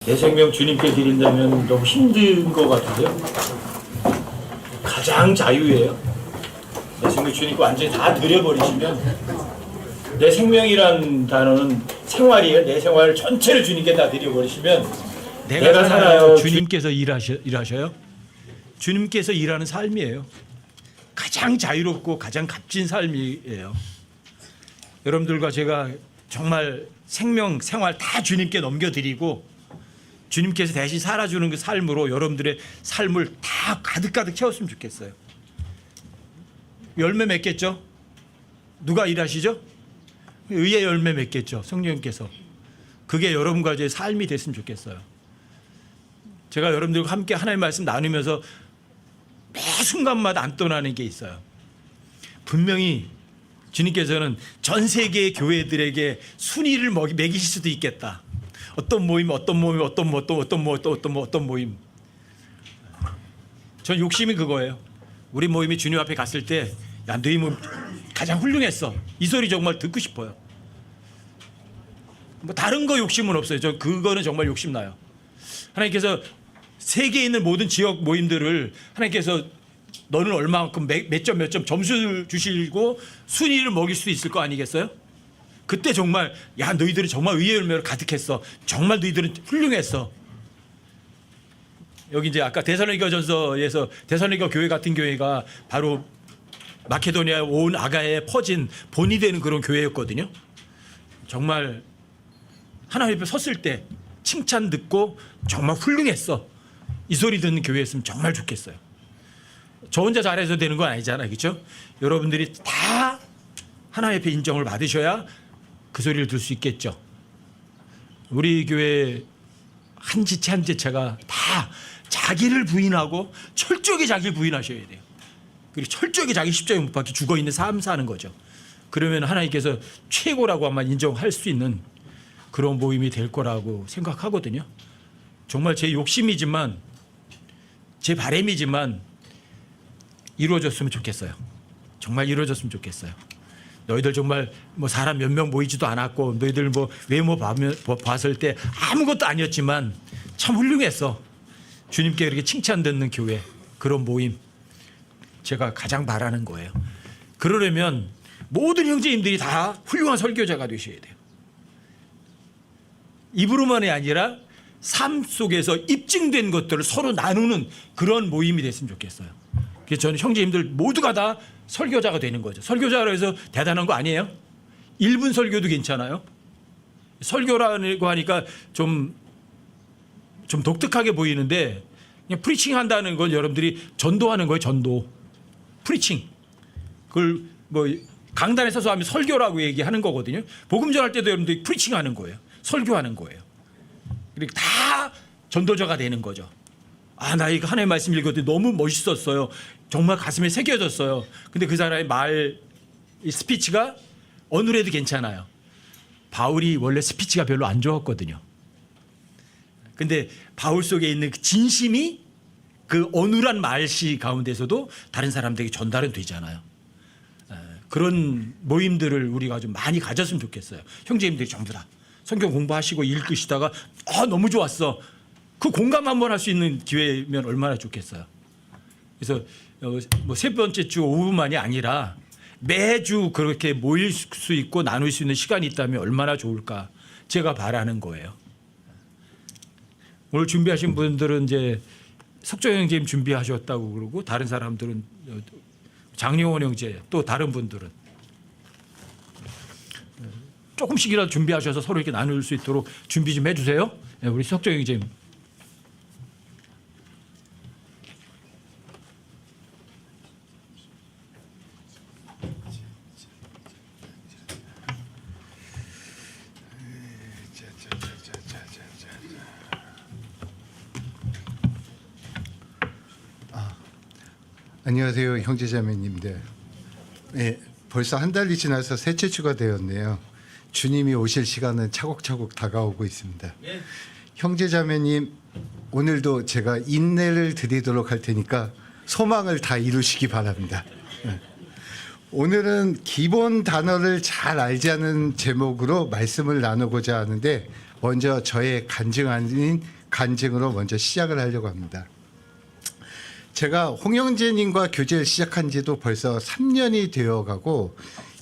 내 생명 주님께 드린다면 너무 힘든 것 같은데요. 가장 자유예요. 내 생명 주님께 완전히 다 드려버리시면, 내 생명이란 단어는 생활이에요. 내 생활 전체를 주님께 다 드려버리시면 내가 살아요. 주님께서 일하셔요. 주님께서 일하는 삶이에요. 가장 자유롭고 가장 값진 삶이에요. 여러분들과 제가 정말 생명, 생활 다 주님께 넘겨드리고 주님께서 대신 살아주는 그 삶으로 여러분들의 삶을 다 가득가득 채웠으면 좋겠어요. 열매 맺겠죠? 누가 일하시죠? 의의 열매 맺겠죠. 성령님께서. 그게 여러분과 제 삶이 됐으면 좋겠어요. 제가 여러분들과 함께 하나님의 말씀 나누면서 매 순간마다 안 떠나는 게 있어요. 분명히 주님께서는 전 세계의 교회들에게 순위를 매기실 수도 있겠다. 어떤 모임. 전 욕심이 그거예요. 우리 모임이 주님 앞에 갔을 때, 야, 너희 모임 가장 훌륭했어. 이 소리 정말 듣고 싶어요. 뭐 다른 거 욕심은 없어요. 저 그거는 정말 욕심 나요. 하나님께서 세계에 있는 모든 지역 모임들을 하나님께서 너는 얼마만큼 몇 점 점수를 주시고 순위를 먹일 수 있을 거 아니겠어요? 그때 정말, 야, 너희들은 정말 의의 열매로 가득했어. 정말 너희들은 훌륭했어. 여기 이제 아까 데살로니가전서에서 데살로니가 교회 같은 교회가 바로 마케도니아 온 아가야에 퍼진 본이 되는 그런 교회였거든요. 정말 하나님 앞에 섰을 때 칭찬 듣고 정말 훌륭했어. 이 소리 듣는 교회였으면 정말 좋겠어요. 저 혼자 잘해서 되는 건 아니잖아요. 그렇죠? 여러분들이 다 하나님 앞에 인정을 받으셔야 그 소리를 들을 수 있겠죠. 우리 교회 한 지체 한 지체가 다 자기를 부인하고 철저하게 자기를 부인하셔야 돼요. 그리고 철저하게 자기 십자가에 못 박혀 죽어있는 삶 사는 거죠. 그러면 하나님께서 최고라고 아마 인정할 수 있는 그런 모임이 될 거라고 생각하거든요. 정말 제 욕심이지만, 제 바람이지만 이루어졌으면 좋겠어요. 정말 이루어졌으면 좋겠어요. 너희들 정말 뭐 사람 몇 명 모이지도 않았고, 너희들 뭐 외모 봤을 때 아무것도 아니었지만 참 훌륭했어. 주님께 그렇게 칭찬 듣는 교회, 그런 모임, 제가 가장 바라는 거예요. 그러려면 모든 형제님들이 다 훌륭한 설교자가 되셔야 돼요. 입으로만이 아니라 삶 속에서 입증된 것들을 서로 나누는 그런 모임이 됐으면 좋겠어요. 그래서 저는 형제님들 모두가 다 설교자가 되는 거죠. 설교자로 해서 대단한 거 아니에요? 1분 설교도 괜찮아요. 설교라고 하니까 좀 독특하게 보이는데, 그냥 프리칭 한다는 건 여러분들이 전도하는 거예요. 전도. 프리칭. 그걸 뭐 강단에 서서 하면 설교라고 얘기하는 거거든요. 복음 전할 때도 여러분들이 프리칭 하는 거예요. 설교하는 거예요. 그리고 다 전도자가 되는 거죠. 아, 나 이거 하나님의 말씀 읽었더니 너무 멋있었어요. 정말 가슴에 새겨졌어요. 근데 그 사람의 말, 이 스피치가 어느래도 괜찮아요. 바울이 원래 스피치가 별로 안 좋았거든요. 근데 바울 속에 있는 그 진심이 그 어눌한 말씨 가운데서도 다른 사람들에게 전달은 되잖아요. 그런 모임들을 우리가 좀 많이 가졌으면 좋겠어요. 형제님들이 전부 다 성경 공부하시고 읽으시다가 너무 좋았어. 그 공감 한번 할 수 있는 기회면 얼마나 좋겠어요. 그래서 뭐 세 번째 주 오후만이 아니라 매주 그렇게 모일 수 있고 나눌 수 있는 시간이 있다면 얼마나 좋을까, 제가 바라는 거예요. 오늘 준비하신 분들은 이제 석정 형제님 준비하셨다고 그러고, 다른 사람들은 장영원 형제, 또 다른 분들은 조금씩이라도 준비하셔서 서로 이렇게 나눌 수 있도록 준비 좀 해주세요. 우리 석정 형제님. 안녕하세요, 형제자매님들. 네, 벌써 한 달이 지나서 셋째 주가 되었네요. 주님이 오실 시간은 차곡차곡 다가오고 있습니다. 네. 형제자매님, 오늘도 제가 인내를 드리도록 할 테니까 소망을 다 이루시기 바랍니다. 네. 오늘은 기본 단어를 잘 알자는 제목으로 말씀을 나누고자 하는데, 먼저 저의 간증 아닌 간증으로 먼저 시작을 하려고 합니다. 제가 홍영재님과 교제를 시작한 지도 벌써 3년이 되어가고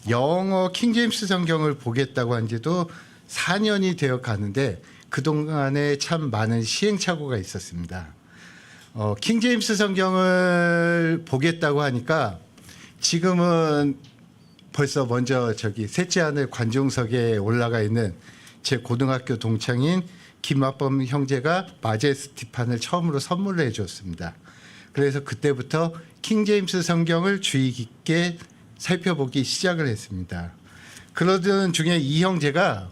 영어 킹제임스 성경을 보겠다고 한 지도 4년이 되어 가는데 그동안에 참 많은 시행착오가 있었습니다. 킹제임스 성경을 보겠다고 하니까 지금은 벌써 먼저 저기 셋째 하늘 관중석에 올라가 있는 제 고등학교 동창인 김학범 형제가 마제스티판을 처음으로 선물을 해줬습니다. 그래서 그때부터 킹제임스 성경을 주의 깊게 살펴보기 시작을 했습니다. 그러던 중에 이 형제가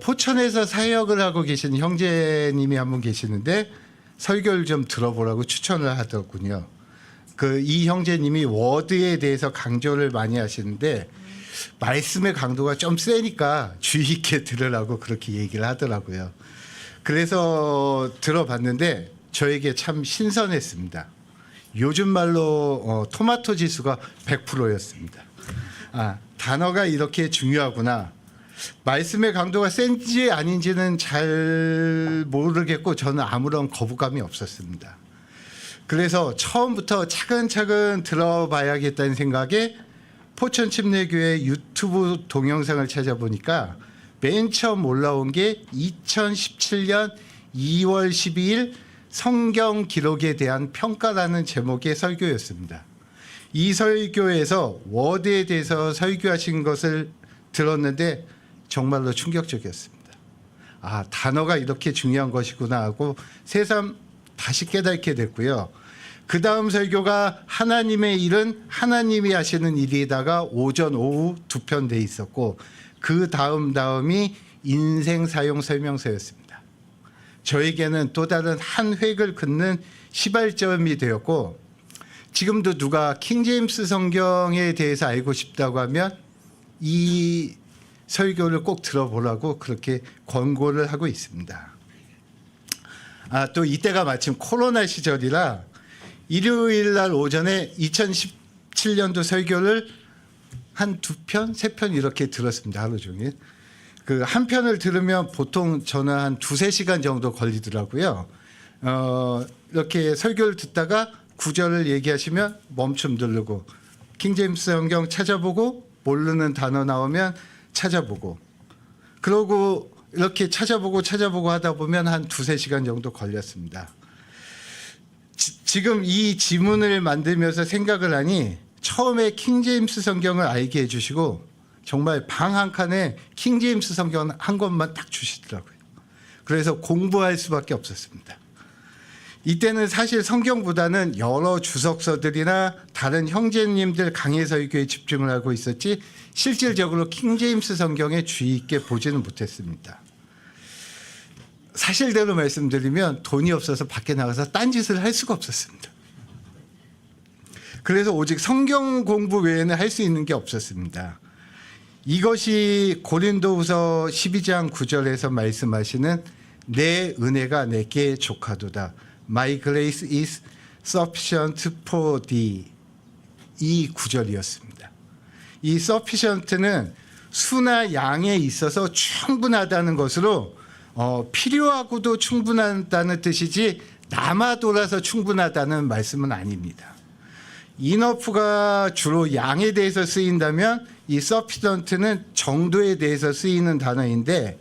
포천에서 사역을 하고 계신 형제님이 한 분 계시는데 설교를 좀 들어보라고 추천을 하더군요. 이 형제님이 워드에 대해서 강조를 많이 하시는데 말씀의 강도가 좀 세니까 주의 깊게 들으라고 그렇게 얘기를 하더라고요. 그래서 들어봤는데 저에게 참 신선했습니다. 요즘 말로 토마토 지수가 100%였습니다. 단어가 이렇게 중요하구나. 말씀의 강도가 센지 아닌지는 잘 모르겠고 저는 아무런 거부감이 없었습니다. 그래서 처음부터 차근차근 들어봐야겠다는 생각에 포천 침례교회 유튜브 동영상을 찾아보니까 맨 처음 올라온 게 2017년 2월 12일 성경 기록에 대한 평가라는 제목의 설교였습니다. 이 설교에서 워드에 대해서 설교하신 것을 들었는데 정말로 충격적이었습니다. 단어가 이렇게 중요한 것이구나 하고 새삼 다시 깨닫게 됐고요. 그 다음 설교가 하나님의 일은 하나님이 하시는 일이다가 오전 오후 2편 돼 있었고 그 다음이 인생 사용 설명서였습니다. 저에게는 또 다른 한 획을 긋는 시발점이 되었고 지금도 누가 킹제임스 성경에 대해서 알고 싶다고 하면 이 설교를 꼭 들어보라고 그렇게 권고를 하고 있습니다. 또 이때가 마침 코로나 시절이라 일요일 날 오전에 2017년도 설교를 한 2편, 3편 이렇게 들었습니다. 하루 종일. 한 편을 들으면 보통 저는 한 2-3시간 정도 걸리더라고요. 이렇게 설교를 듣다가 구절을 얘기하시면 멈춤 누르고 킹제임스 성경 찾아보고 모르는 단어 나오면 찾아보고 그러고 이렇게 찾아보고 하다 보면 한 2-3시간 정도 걸렸습니다. 지금 이 지문을 만들면서 생각을 하니 처음에 킹제임스 성경을 알게 해주시고 정말 방 한 칸에 킹제임스 성경 한 권만 딱 주시더라고요. 그래서 공부할 수밖에 없었습니다. 이때는 사실 성경보다는 여러 주석서들이나 다른 형제님들 강해 설교에 집중을 하고 있었지 실질적으로 킹제임스 성경에 주의 있게 보지는 못했습니다. 사실대로 말씀드리면 돈이 없어서 밖에 나가서 딴짓을 할 수가 없었습니다. 그래서 오직 성경 공부 외에는 할 수 있는 게 없었습니다. 이것이 고린도후서 12장 9절에서 말씀하시는 내 은혜가 내게 족하도다. My grace is sufficient for thee. 이 구절이었습니다. 이 sufficient는 수나 양에 있어서 충분하다는 것으로 필요하고도 충분하다는 뜻이지 남아 돌아서 충분하다는 말씀은 아닙니다. enough가 주로 양에 대해서 쓰인다면 이 sufficient는 정도에 대해서 쓰이는 단어인데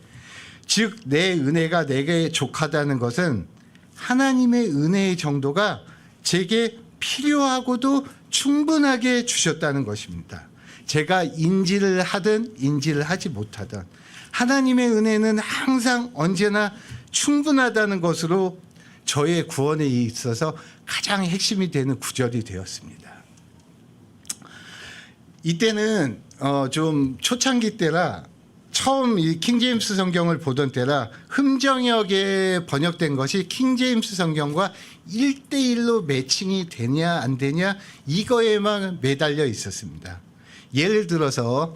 즉 내 은혜가 내게 족하다는 것은 하나님의 은혜의 정도가 제게 필요하고도 충분하게 주셨다는 것입니다. 제가 인지를 하든 인지를 하지 못하든 하나님의 은혜는 항상 언제나 충분하다는 것으로 저의 구원에 있어서 가장 핵심이 되는 구절이 되었습니다. 이때는 좀 초창기 때라 처음 이 킹제임스 성경을 보던 때라 흠정역에 번역된 것이 킹제임스 성경과 1:1로 매칭이 되냐 안 되냐 이거에만 매달려 있었습니다. 예를 들어서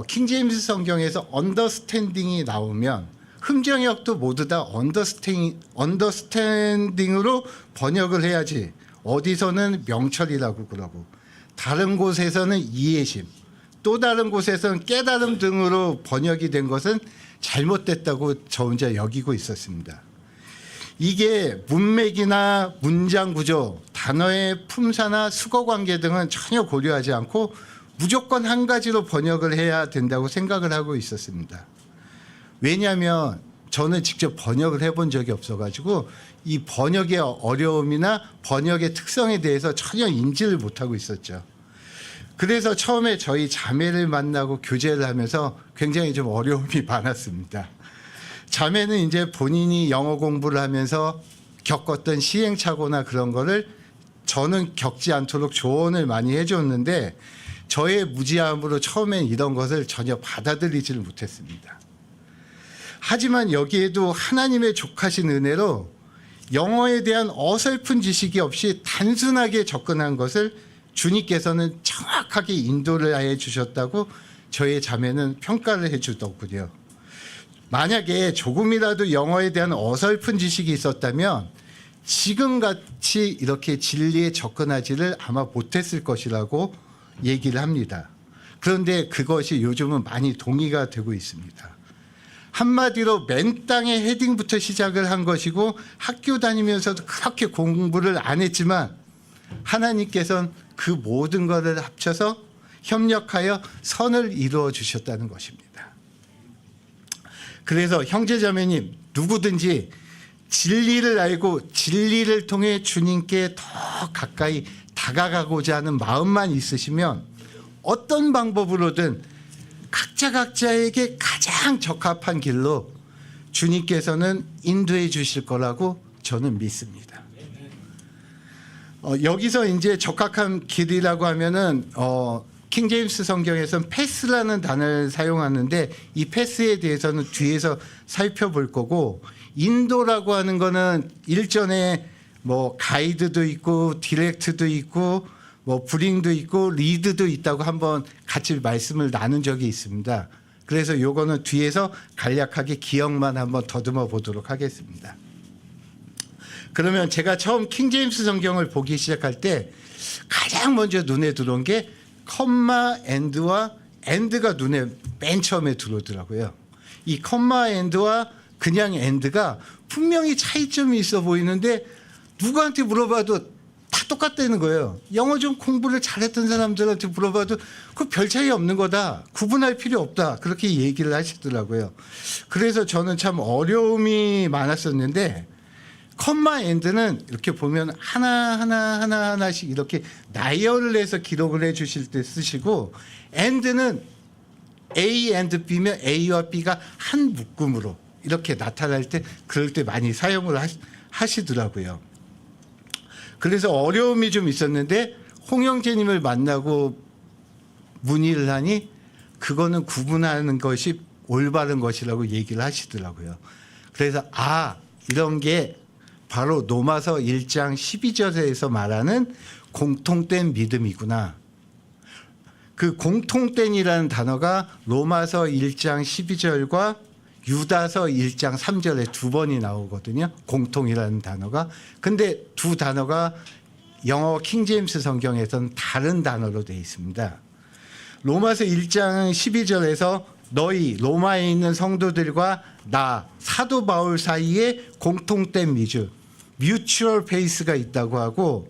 킹제임스 성경에서 언더스탠딩이 나오면 흠정역도 모두 다 언더스탠딩으로 번역을 해야지 어디서는 명철이라고 그러고 다른 곳에서는 이해심 또 다른 곳에서는 깨달음 등으로 번역이 된 것은 잘못됐다고 저 혼자 여기고 있었습니다. 이게 문맥이나 문장 구조, 단어의 품사나 수거 관계 등은 전혀 고려하지 않고 무조건 한 가지로 번역을 해야 된다고 생각을 하고 있었습니다. 왜냐하면 저는 직접 번역을 해본 적이 없어가지고 이 번역의 어려움이나 번역의 특성에 대해서 전혀 인지를 못하고 있었죠. 그래서 처음에 저희 자매를 만나고 교제를 하면서 굉장히 좀 어려움이 많았습니다. 자매는 이제 본인이 영어 공부를 하면서 겪었던 시행착오나 그런 거를 저는 겪지 않도록 조언을 많이 해줬는데 저의 무지함으로 처음엔 이런 것을 전혀 받아들이지를 못했습니다. 하지만 여기에도 하나님의 족하신 은혜로 영어에 대한 어설픈 지식이 없이 단순하게 접근한 것을 주님께서는 정확하게 인도를 해 주셨다고 저의 자매는 평가를 해 주더군요. 만약에 조금이라도 영어에 대한 어설픈 지식이 있었다면 지금같이 이렇게 진리에 접근하지를 아마 못했을 것이라고 얘기를 합니다. 그런데 그것이 요즘은 많이 동의가 되고 있습니다. 한마디로 맨 땅의 헤딩부터 시작을 한 것이고 학교 다니면서도 그렇게 공부를 안 했지만 하나님께서는 그 모든 것을 합쳐서 협력하여 선을 이루어 주셨다는 것입니다. 그래서 형제자매님 누구든지 진리를 알고 진리를 통해 주님께 더 가까이 다가가고자 하는 마음만 있으시면 어떤 방법으로든 각자에게 가장 적합한 길로 주님께서는 인도해 주실 거라고 저는 믿습니다. 여기서 이제 적합한 길이라고 하면은 킹제임스 성경에서는 패스라는 단어를 사용하는데 이 패스에 대해서는 뒤에서 살펴볼 거고 인도라고 하는 거는 일전에 뭐 가이드도 있고 디렉트도 있고 뭐 브링도 있고 리드도 있다고 한번 같이 말씀을 나눈 적이 있습니다. 그래서 요거는 뒤에서 간략하게 기억만 한번 더듬어 보도록 하겠습니다. 그러면 제가 처음 킹제임스 성경을 보기 시작할 때 가장 먼저 눈에 들어온 게 컴마 앤드와 앤드가 눈에 맨 처음에 들어오더라고요. 이 컴마 앤드와 그냥 앤드가 분명히 차이점이 있어 보이는데 누구한테 물어봐도 다 똑같다는 거예요. 영어 좀 공부를 잘했던 사람들한테 물어봐도 그 별 차이 없는 거다. 구분할 필요 없다. 그렇게 얘기를 하시더라고요. 그래서 저는 참 어려움이 많았었는데 컴마 앤드는 이렇게 보면 하나씩 이렇게 나열을 해서 기록을 해 주실 때 쓰시고 앤드는 A and B면 A와 B가 한 묶음으로 이렇게 나타날 때 그럴 때 많이 사용을 하시더라고요. 그래서 어려움이 좀 있었는데 홍영재님을 만나고 문의를 하니 그거는 구분하는 것이 올바른 것이라고 얘기를 하시더라고요. 그래서 이런 게 바로 로마서 1장 12절에서 말하는 공통된 믿음이구나. 그 공통된이라는 단어가 로마서 1장 12절과 유다서 1장 3절에 두 번이 나오거든요. 공통이라는 단어가. 근데 두 단어가 영어 킹제임스 성경에서는 다른 단어로 되어 있습니다. 로마서 1장 12절에서 너희 로마에 있는 성도들과 나 사도 바울 사이에 공통된 미주 뮤추얼 페이스가 있다고 하고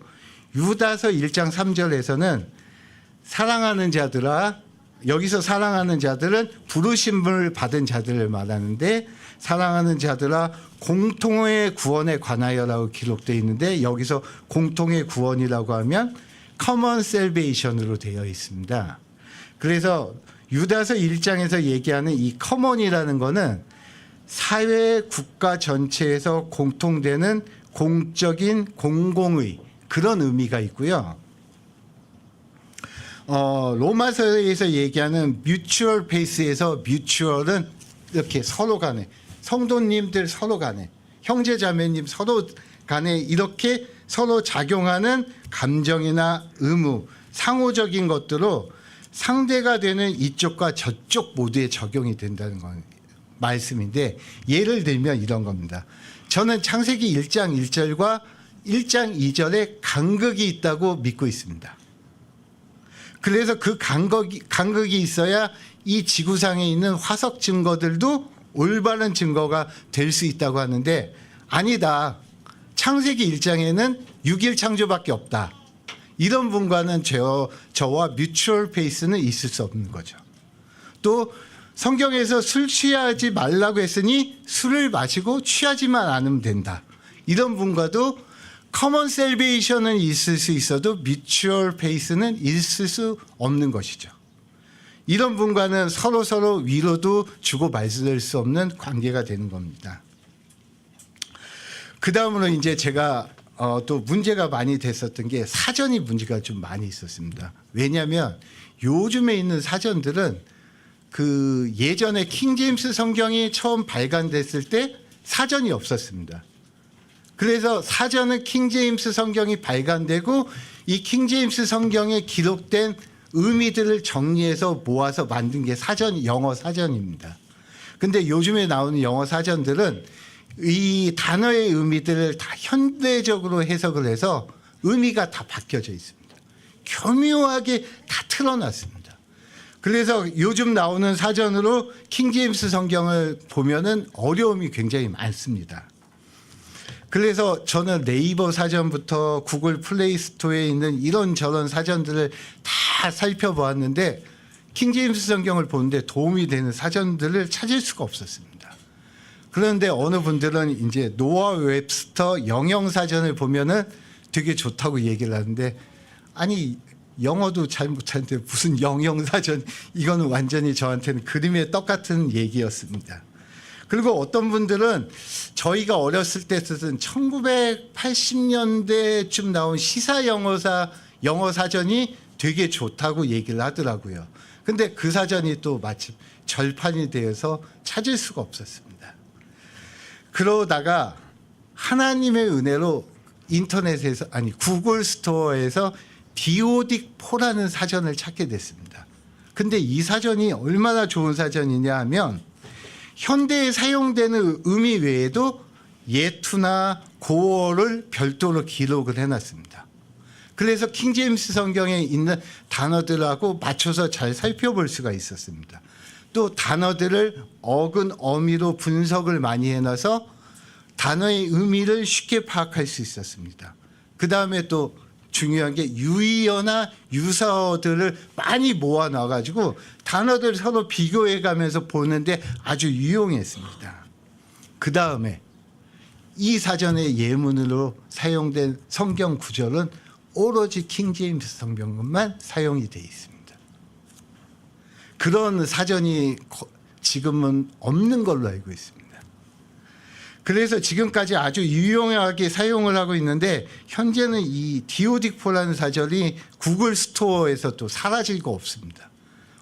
유다서 1장 3절에서는 사랑하는 자들아 여기서 사랑하는 자들은 부르심을 받은 자들을 말하는데 사랑하는 자들아 공통의 구원에 관하여라고 기록되어 있는데 여기서 공통의 구원이라고 하면 common salvation으로 되어 있습니다. 그래서 유다서 1장에서 얘기하는 이 common이라는 거는 사회 국가 전체에서 공통되는 공적인 공공의 그런 의미가 있고요. 로마서에서 얘기하는 뮤추얼 페이스에서 뮤추얼은 이렇게 서로 간에 성도님들 서로 간에 형제 자매님 서로 간에 이렇게 서로 작용하는 감정이나 의무 상호적인 것들로 상대가 되는 이쪽과 저쪽 모두에 적용이 된다는 건 말씀인데 예를 들면 이런 겁니다. 저는 창세기 1장 1절과 1장 2절에 간극이 있다고 믿고 있습니다. 그래서 그 간극이 있어야 이 지구상에 있는 화석 증거들도 올바른 증거가 될 수 있다고 하는데 아니다. 창세기 1장에는 6일 창조밖에 없다. 이런 분과는 저와 뮤추얼 페이스는 있을 수 없는 거죠. 또 성경에서 술 취하지 말라고 했으니 술을 마시고 취하지만 않으면 된다. 이런 분과도 커먼 셀베이션은 있을 수 있어도 뮤추얼 페이스는 있을 수 없는 것이죠. 이런 분과는 서로 위로도 주고받을 수 없는 관계가 되는 겁니다. 그 다음으로 이제 제가 또 문제가 많이 됐었던 게 사전이 문제가 좀 많이 있었습니다. 왜냐하면 요즘에 있는 사전들은 그 예전에 킹제임스 성경이 처음 발간됐을 때 사전이 없었습니다. 그래서 사전은 킹제임스 성경이 발간되고 이 킹제임스 성경에 기록된 의미들을 정리해서 모아서 만든 게 영어 사전입니다. 근데 요즘에 나오는 영어 사전들은 이 단어의 의미들을 다 현대적으로 해석을 해서 의미가 다 바뀌어져 있습니다. 교묘하게 다 틀어놨습니다. 그래서 요즘 나오는 사전으로 킹제임스 성경을 보면은 어려움이 굉장히 많습니다. 그래서 저는 네이버 사전부터 구글 플레이 스토어에 있는 이런저런 사전들을 다 살펴보았는데 킹제임스 성경을 보는데 도움이 되는 사전들을 찾을 수가 없었습니다. 그런데 어느 분들은 이제 노아 웹스터 영영사전을 보면은 되게 좋다고 얘기를 하는데 아니 영어도 잘 못하는데 무슨 영영사전 이거는 완전히 저한테는 그림의 떡 같은 얘기였습니다. 그리고 어떤 분들은 저희가 어렸을 때 쓰던 1980년대쯤 나온 시사 영어 사전이 되게 좋다고 얘기를 하더라고요. 근데 그 사전이 또 마침 절판이 되어서 찾을 수가 없었습니다. 그러다가 하나님의 은혜로 인터넷에서 구글 스토어에서 디오딕4라는 사전을 찾게 됐습니다. 근데 이 사전이 얼마나 좋은 사전이냐 하면 현대에 사용되는 의미 외에도 예투나 고어를 별도로 기록을 해놨습니다. 그래서 킹제임스 성경에 있는 단어들하고 맞춰서 잘 살펴볼 수가 있었습니다. 또 단어들을 어근 어미로 분석을 많이 해놔서 단어의 의미를 쉽게 파악할 수 있었습니다. 그 다음에 또 중요한 게 유의어나 유사어들을 많이 모아놔가지고 단어들 서로 비교해가면서 보는데 아주 유용했습니다. 그 다음에 이 사전의 예문으로 사용된 성경 구절은 오로지 킹제임스 성경만 사용이 되어 있습니다. 그런 사전이 지금은 없는 걸로 알고 있습니다. 그래서 지금까지 아주 유용하게 사용을 하고 있는데 현재는 이 디오딕4라는 사전이 구글 스토어에서 또 사라질 거 없습니다.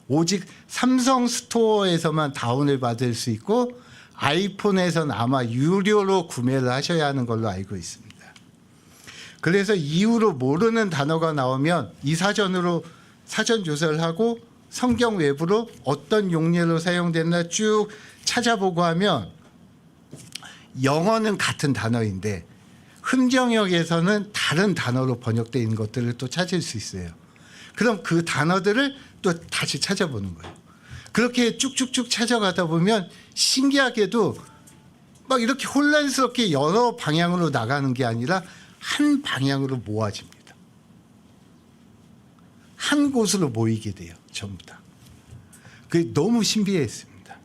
오직 삼성 스토어에서만 다운을 받을 수 있고 아이폰에서는 아마 유료로 구매를 하셔야 하는 걸로 알고 있습니다. 그래서 이후로 모르는 단어가 나오면 이 사전으로 사전 조사를 하고 성경 외부로 어떤 용례로 사용됐나 쭉 찾아보고 하면 영어는 같은 단어인데 흠정역에서는 다른 단어로 번역되어 있는 것들을 또 찾을 수 있어요. 그럼 그 단어들을 또 다시 찾아보는 거예요. 그렇게 쭉쭉쭉 찾아가다 보면 신기하게도 막 이렇게 혼란스럽게 여러 방향으로 나가는 게 아니라 한 방향으로 모아집니다. 한 곳으로 모이게 돼요. 전부 다. 그게 너무 신비했습니다.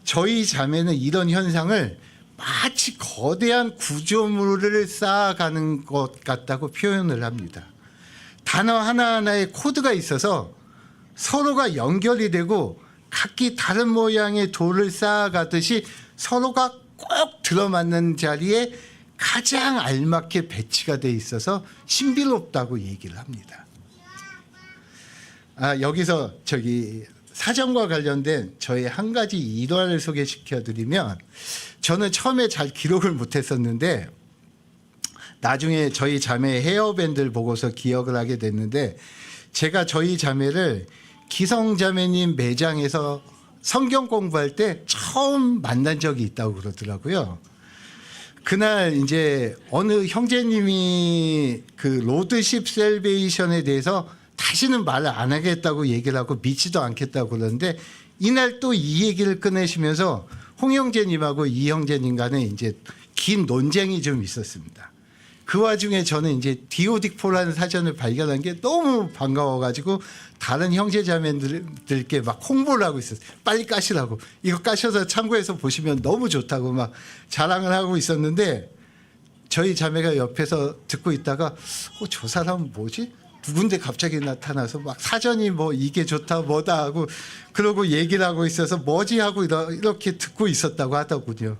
저희 자매는 이런 현상을 마치 거대한 구조물을 쌓아가는 것 같다고 표현을 합니다. 단어 하나하나에 코드가 있어서 서로가 연결이 되고 각기 다른 모양의 돌을 쌓아가듯이 서로가 꼭 들어맞는 자리에 가장 알맞게 배치가 돼 있어서 신비롭다고 얘기를 합니다. 여기서 사전과 관련된 저의 한 가지 일화를 소개시켜드리면 저는 처음에 잘 기록을 못했었는데 나중에 저희 자매 헤어밴드를 보고서 기억을 하게 됐는데 제가 저희 자매를 기성자매님 매장에서 성경 공부할 때 처음 만난 적이 있다고 그러더라고요. 그날 이제 어느 형제님이 그 로드십 셀베이션에 대해서 다시는 말을 안 하겠다고 얘기를 하고 믿지도 않겠다고 그러는데 이날 또 이 얘기를 꺼내시면서 홍 형제님하고 이 형제님 간에 이제 긴 논쟁이 좀 있었습니다. 그 와중에 저는 이제 디오딕포라는 사전을 발견한 게 너무 반가워가지고 다른 형제자매들께 막 홍보를 하고 있었어요. 빨리 까시라고. 이거 까셔서 참고해서 보시면 너무 좋다고 막 자랑을 하고 있었는데 저희 자매가 옆에서 듣고 있다가 저 사람은 뭐지? 누군데 갑자기 나타나서 막 사전이 뭐 이게 좋다 뭐다 하고 그러고 얘기를 하고 있어서 뭐지 하고 이렇게 듣고 있었다고 하더군요.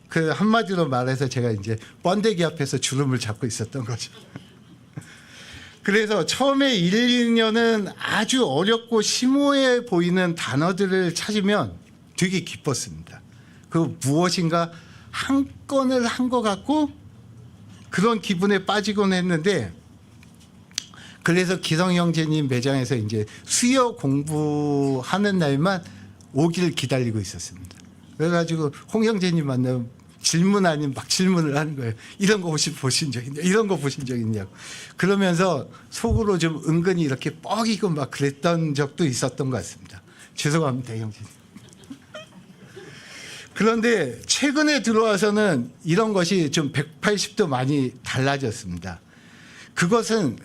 그 한마디로 말해서 제가 이제 번데기 앞에서 주름을 잡고 있었던 거죠. 그래서 처음에 1, 2년은 아주 어렵고 심오해 보이는 단어들을 찾으면 되게 기뻤습니다. 그 무엇인가 한 건을 한 것 같고 그런 기분에 빠지곤 했는데 그래서 기성 형제님 매장에서 이제 수요 공부하는 날만 오기를 기다리고 있었습니다. 그래가지고 홍 형제님 만나면 질문 아닌 막 질문을 하는 거예요. 이런 거 혹시 보신 적 있냐? 이런 거 보신 적 있냐고. 그러면서 속으로 좀 은근히 이렇게 뻐기고 막 그랬던 적도 있었던 것 같습니다. 죄송합니다, 형제님. 그런데 최근에 들어와서는 이런 것이 좀 180도 많이 달라졌습니다. 그것은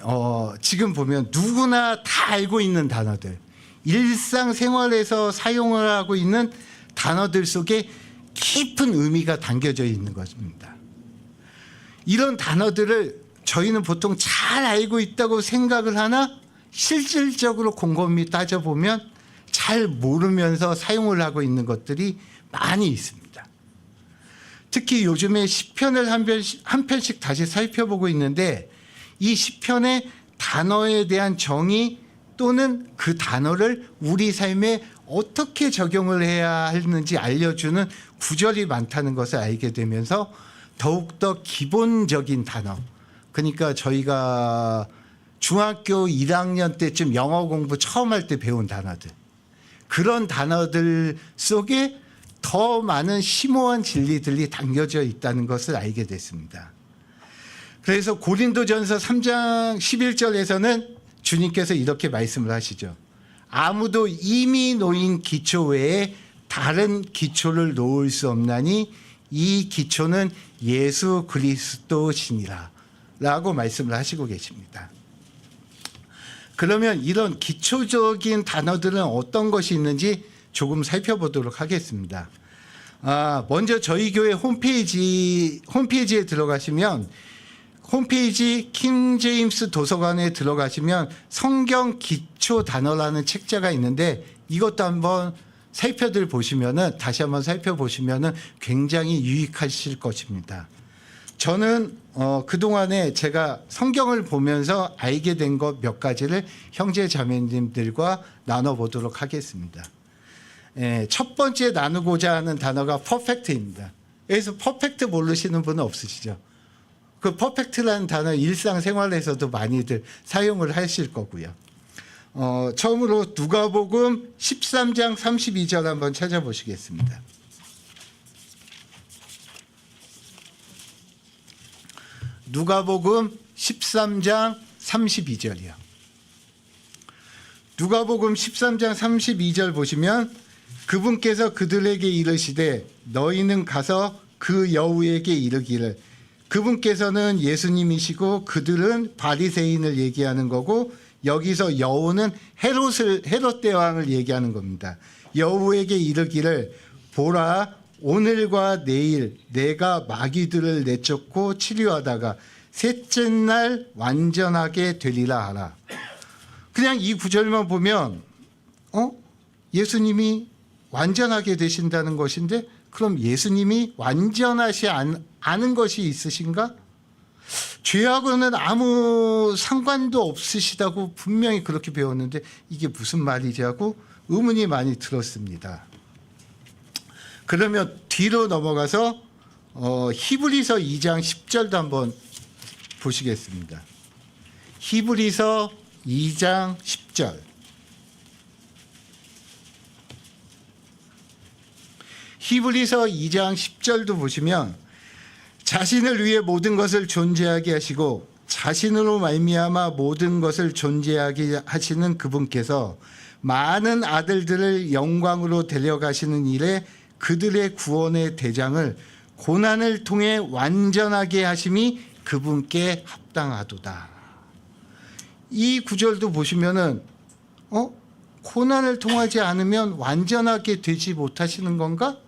지금 보면 누구나 다 알고 있는 단어들, 일상생활에서 사용을 하고 있는 단어들 속에 깊은 의미가 담겨져 있는 것입니다. 이런 단어들을 저희는 보통 잘 알고 있다고 생각을 하나 실질적으로 곰곰이 따져보면 잘 모르면서 사용을 하고 있는 것들이 많이 있습니다. 특히 요즘에 시편을 한 편씩 다시 살펴보고 있는데 이 시편의 단어에 대한 정의 또는 그 단어를 우리 삶에 어떻게 적용을 해야 하는지 알려주는 구절이 많다는 것을 알게 되면서 더욱더 기본적인 단어, 그러니까 저희가 중학교 1학년 때쯤 영어 공부 처음 할 때 배운 단어들, 그런 단어들 속에 더 많은 심오한 진리들이 담겨져 있다는 것을 알게 됐습니다. 그래서 고린도전서 3장 11절에서는 주님께서 이렇게 말씀을 하시죠. 아무도 이미 놓인 기초 외에 다른 기초를 놓을 수 없나니 이 기초는 예수 그리스도시니라 라고 말씀을 하시고 계십니다. 그러면 이런 기초적인 단어들은 어떤 것이 있는지 조금 살펴보도록 하겠습니다. 먼저 저희 교회 홈페이지에 들어가시면 홈페이지 킹제임스 도서관에 들어가시면 성경 기초 단어라는 책자가 있는데 이것도 한번 다시 한번 살펴보시면은 굉장히 유익하실 것입니다. 저는 그동안에 제가 성경을 보면서 알게 된 것 몇 가지를 형제 자매님들과 나눠보도록 하겠습니다. 첫 번째 나누고자 하는 단어가 퍼펙트입니다. 여기서 퍼펙트 모르시는 분은 없으시죠? 그 퍼펙트라는 단어 일상생활에서도 많이들 사용을 하실 거고요. 처음으로 누가복음 13장 32절 한번 찾아보시겠습니다. 누가복음 13장 32절이요. 누가복음 13장 32절 보시면 그분께서 그들에게 이르시되 너희는 가서 그 여우에게 이르기를, 그분께서는 예수님이시고 그들은 바리새인을 얘기하는 거고 여기서 여우는 헤롯 대왕을 얘기하는 겁니다. 여우에게 이르기를 보라 오늘과 내일 내가 마귀들을 내쫓고 치료하다가 셋째 날 완전하게 되리라 하라. 그냥 이 구절만 보면 예수님이 완전하게 되신다는 것인데 그럼 예수님이 완전하지 않은 것이 있으신가? 죄하고는 아무 상관도 없으시다고 분명히 그렇게 배웠는데 이게 무슨 말이지 하고 의문이 많이 들었습니다. 그러면 뒤로 넘어가서 히브리서 2장 10절도 한번 보시겠습니다. 히브리서 2장 10절. 히브리서 2장 10절도 보시면 자신을 위해 모든 것을 존재하게 하시고 자신으로 말미암아 모든 것을 존재하게 하시는 그분께서 많은 아들들을 영광으로 데려가시는 일에 그들의 구원의 대장을 고난을 통해 완전하게 하심이 그분께 합당하도다. 이 구절도 보시면은 고난을 통하지 않으면 완전하게 되지 못하시는 건가?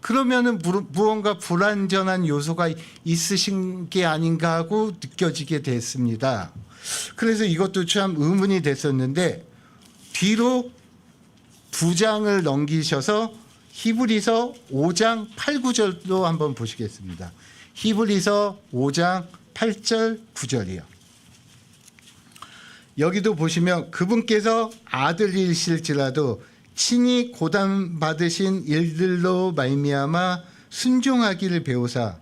그러면은 무언가 불완전한 요소가 있으신 게 아닌가 하고 느껴지게 됐습니다. 그래서 이것도 참 의문이 됐었는데 뒤로 2장을 넘기셔서 히브리서 5장 8, 9절도 한번 보시겠습니다. 히브리서 5장 8절 9절이요. 여기도 보시면 그분께서 아들이실지라도 친히 고단 받으신 일들로 말미암아 순종하기를 배우사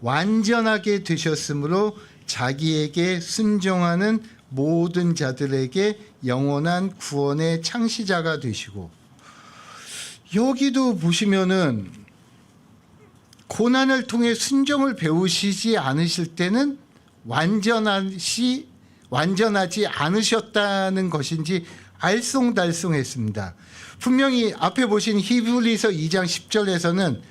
완전하게 되셨으므로 자기에게 순종하는 모든 자들에게 영원한 구원의 창시자가 되시고, 여기도 보시면은 고난을 통해 순종을 배우시지 않으실 때는 완전하지 않으셨다는 것인지 알쏭달쏭했습니다. 분명히 앞에 보신 히브리서 2장 10절에서는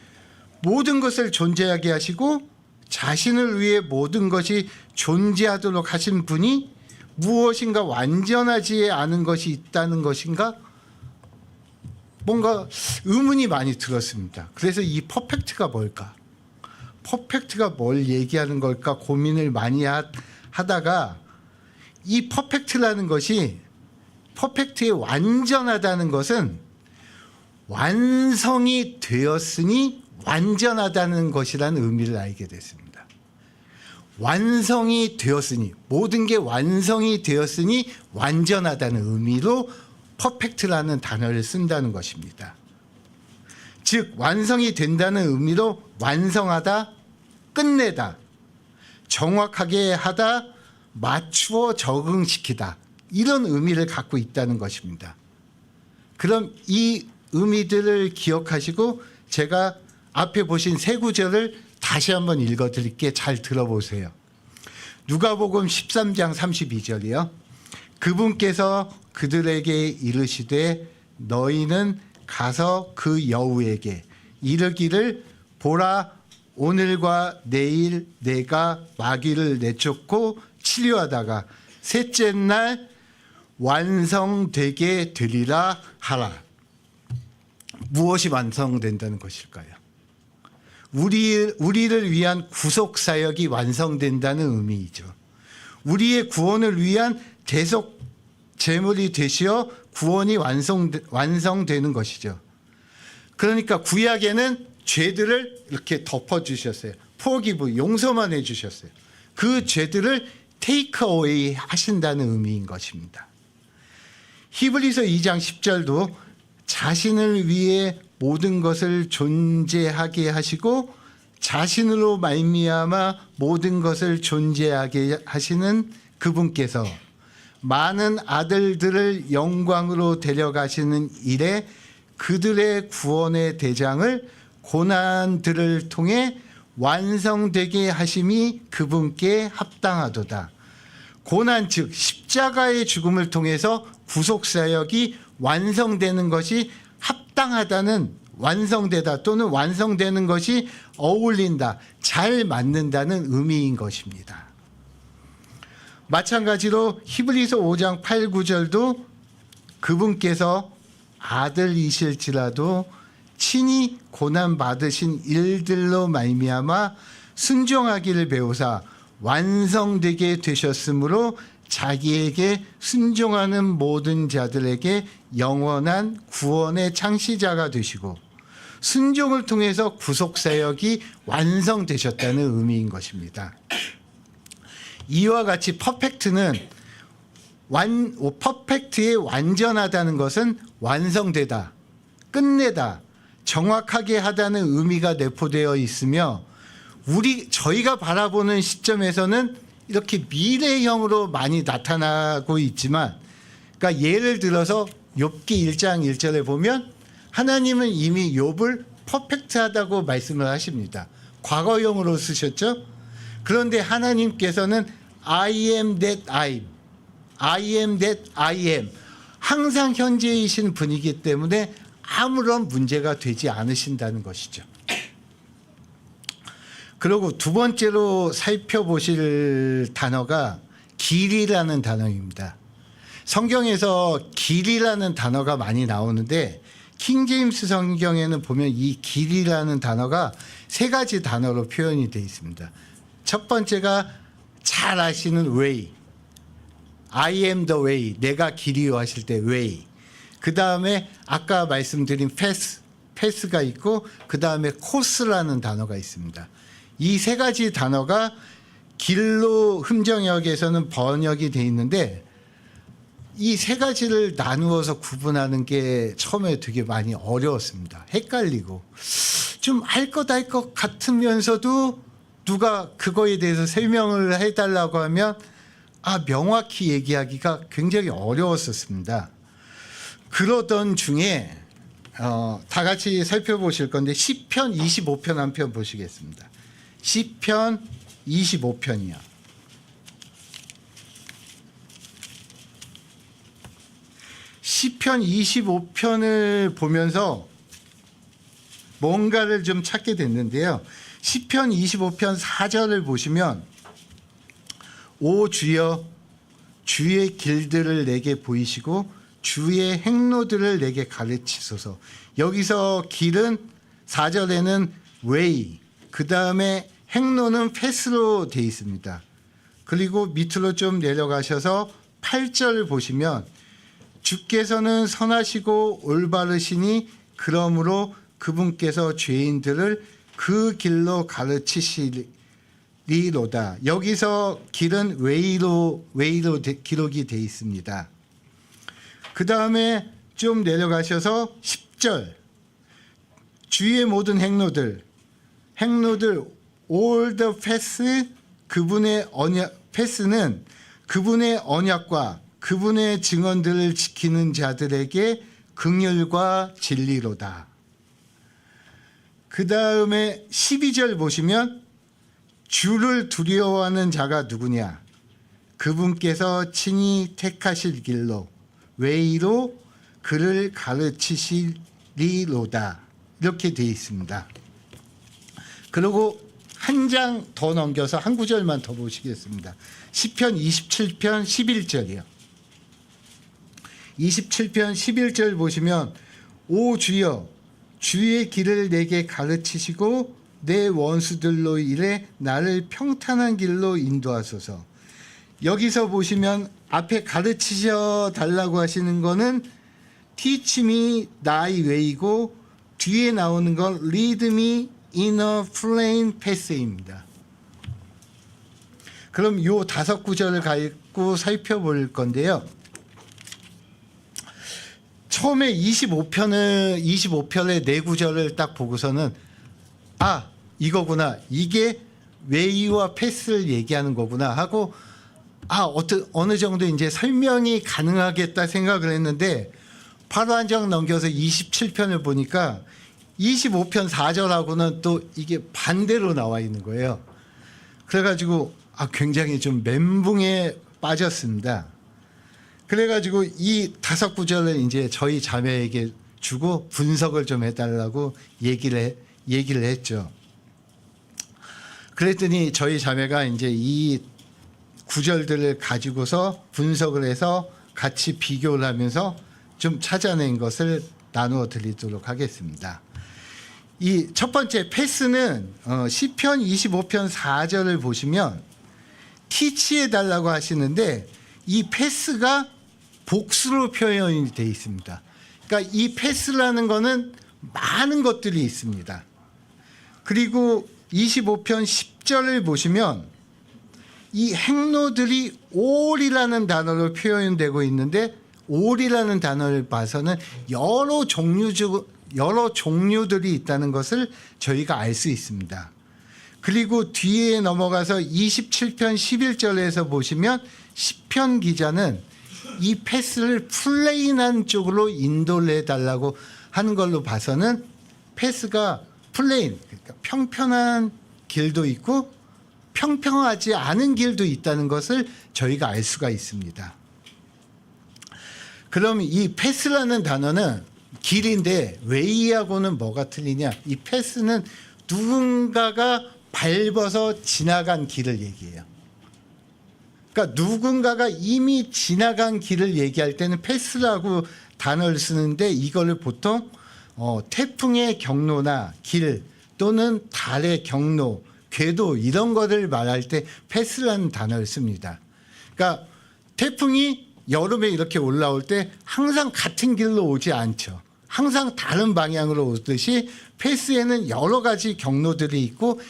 모든 것을 존재하게 하시고 자신을 위해 모든 것이 존재하도록 하신 분이 무엇인가 완전하지 않은 것이 있다는 것인가? 뭔가 의문이 많이 들었습니다. 그래서 이 퍼펙트가 뭘까? 퍼펙트가 뭘 얘기하는 걸까 고민을 많이 하다가 이 퍼펙트라는 것이, 퍼펙트의 완전하다는 것은 완성이 되었으니 완전하다는 것이라는 의미를 알게 됐습니다. 완성이 되었으니, 모든 게 완성이 되었으니 완전하다는 의미로 퍼펙트라는 단어를 쓴다는 것입니다. 즉 완성이 된다는 의미로 완성하다, 끝내다, 정확하게 하다, 맞추어 적응시키다, 이런 의미를 갖고 있다는 것입니다. 그럼 이 의미들을 기억하시고 제가 앞에 보신 세 구절을 다시 한번 읽어드릴게요. 잘 들어보세요. 누가복음 13장 32절이요. 그분께서 그들에게 이르시되 너희는 가서 그 여우에게 이르기를 보라, 오늘과 내일 내가 마귀를 내쫓고 치료하다가 셋째 날 완성되게 되리라 하라. 무엇이 완성된다는 것일까요? 우리를 위한 구속 사역이 완성된다는 의미이죠. 우리의 구원을 위한 대속 제물이 되시어 구원이 완성되는 것이죠. 그러니까 구약에는 죄들을 이렇게 덮어주셨어요. 포기부, 용서만 해주셨어요. 그 죄들을 테이크 어웨이 하신다는 의미인 것입니다. 히브리서 2장 10절도 자신을 위해 모든 것을 존재하게 하시고 자신으로 말미암아 모든 것을 존재하게 하시는 그분께서 많은 아들들을 영광으로 데려가시는 일에 그들의 구원의 대장을 고난들을 통해 완성되게 하심이 그분께 합당하도다. 고난 즉 십자가의 죽음을 통해서 구속사역이 완성되는 것이 합당하다는, 완성되다 또는 완성되는 것이 어울린다, 잘 맞는다는 의미인 것입니다. 마찬가지로 히브리서 5장 8, 9절도 그분께서 아들이실지라도 친히 고난 받으신 일들로 말미암아 순종하기를 배우사 완성되게 되셨으므로 자기에게 순종하는 모든 자들에게 영원한 구원의 창시자가 되시고 순종을 통해서 구속사역이 완성되셨다는 의미인 것입니다. 이와 같이 퍼펙트의 완전하다는 것은 완성되다, 끝내다, 정확하게 하다는 의미가 내포되어 있으며 저희가 바라보는 시점에서는 이렇게 미래형으로 많이 나타나고 있지만, 그러니까 예를 들어서 욥기 1장 1절에 보면 하나님은 이미 욥을 퍼펙트하다고 말씀을 하십니다. 과거형으로 쓰셨죠? 그런데 하나님께서는 I am that I am, I am that I am, 항상 현재이신 분이기 때문에 아무런 문제가 되지 않으신다는 것이죠. 그리고 두 번째로 살펴보실 단어가 길이라는 단어입니다. 성경에서 길이라는 단어가 많이 나오는데 킹제임스 성경에는 보면 이 길이라는 단어가 세 가지 단어로 표현이 되어 있습니다. 첫 번째가 잘 아시는 way, I am the way, 내가 길이요 하실 때 way. 그 다음에 아까 말씀드린 패스가 있고 그 다음에 코스라는 단어가 있습니다. 이 세 가지 단어가 길로 흠정역에서는 번역이 돼 있는데 이 세 가지를 나누어서 구분하는 게 처음에 되게 많이 어려웠습니다. 헷갈리고 좀 알 것 같으면서도 누가 그거에 대해서 설명을 해달라고 하면 명확히 얘기하기가 굉장히 어려웠었습니다. 그러던 중에 다 같이 살펴보실 건데 시편 25편 한 편 보시겠습니다. 시편 25편이요. 시편 25편을 보면서 뭔가를 좀 찾게 됐는데요. 시편 25편 4절을 보시면 오 주여 주의 길들을 내게 보이시고 주의 행로들을 내게 가르치소서. 여기서 길은 4절에는 way, 그 다음에 행로는 패스로 되어 있습니다. 그리고 밑으로 좀 내려가셔서 8절 보시면 주께서는 선하시고 올바르시니 그러므로 그분께서 죄인들을 그 길로 가르치시리로다. 여기서 길은 웨이로 기록이 되어 있습니다. 그 다음에 좀 내려가셔서 10절 주의 모든 행로들 all the paths, 그분의 언약, 패스는 그분의 언약과 그분의 증언들을 지키는 자들에게 긍휼과 진리로다. 그 다음에 12절 보시면 주를 두려워하는 자가 누구냐? 그분께서 친히 택하실 길로 웨이로 그를 가르치시리로다. 이렇게 되어 있습니다. 그리고 한 장 더 넘겨서 한 구절만 더 보시겠습니다. 시편 27편 11절이요. 27편 11절 보시면 오 주여 주의 길을 내게 가르치시고 내 원수들로 인해 나를 평탄한 길로 인도하소서. 여기서 보시면 앞에 가르치셔 달라고 하시는 거는 teach me thy way이고 뒤에 나오는 건 lead me in a plain path입니다. 그럼 이 5구절을 갖고 살펴볼 건데요. 처음에 25편의 4구절을 딱 보고서는 이거구나. 이게 웨이와 패스를 얘기하는 거구나 하고 어느 정도 이제 설명이 가능하겠다 생각을 했는데 바로 한 장 넘겨서 27편을 보니까 25편 4절하고는 또 이게 반대로 나와 있는 거예요. 그래가지고 굉장히 좀 멘붕에 빠졌습니다. 그래가지고 이 5구절을 이제 저희 자매에게 주고 분석을 좀 해달라고 얘기를 했죠. 그랬더니 저희 자매가 이제 이 구절들을 가지고서 분석을 해서 같이 비교를 하면서 좀 찾아낸 것을 나누어 드리도록 하겠습니다. 이 첫 번째 패스는 시편 25편 4절을 보시면 티치해 달라고 하시는데 이 패스가 복수로 표현이 되어 있습니다. 그러니까 이 패스라는 거는 많은 것들이 있습니다. 그리고 25편 10절을 보시면 이 행로들이 all이라는 단어로 표현되고 있는데 all이라는 단어를 봐서는 여러 종류들이 있다는 것을 저희가 알 수 있습니다. 그리고 뒤에 넘어가서 27편 11절에서 보시면 시편 기자는 이 패스를 플레인한 쪽으로 인도를 해달라고 하는 걸로 봐서는 패스가 플레인, 그러니까 평평한 길도 있고 평평하지 않은 길도 있다는 것을 저희가 알 수가 있습니다. 그럼 이 패스라는 단어는 길인데 웨이하고는 뭐가 틀리냐? 이 패스는 누군가가 밟아서 지나간 길을 얘기해요. 그러니까 누군가가 이미 지나간 길을 얘기할 때는 패스라고 단어를 쓰는데 이거를 보통 태풍의 경로나 길 또는 달의 경로, 궤도 이런 거를 말할 때 패스라는 단어를 씁니다. 그러니까 태풍이 여름에 이렇게 올라올 때 항상 같은 길로 오지 않죠. 항상 다른 방향으로 오듯이 패스에는 여러 가지 경로들이 있고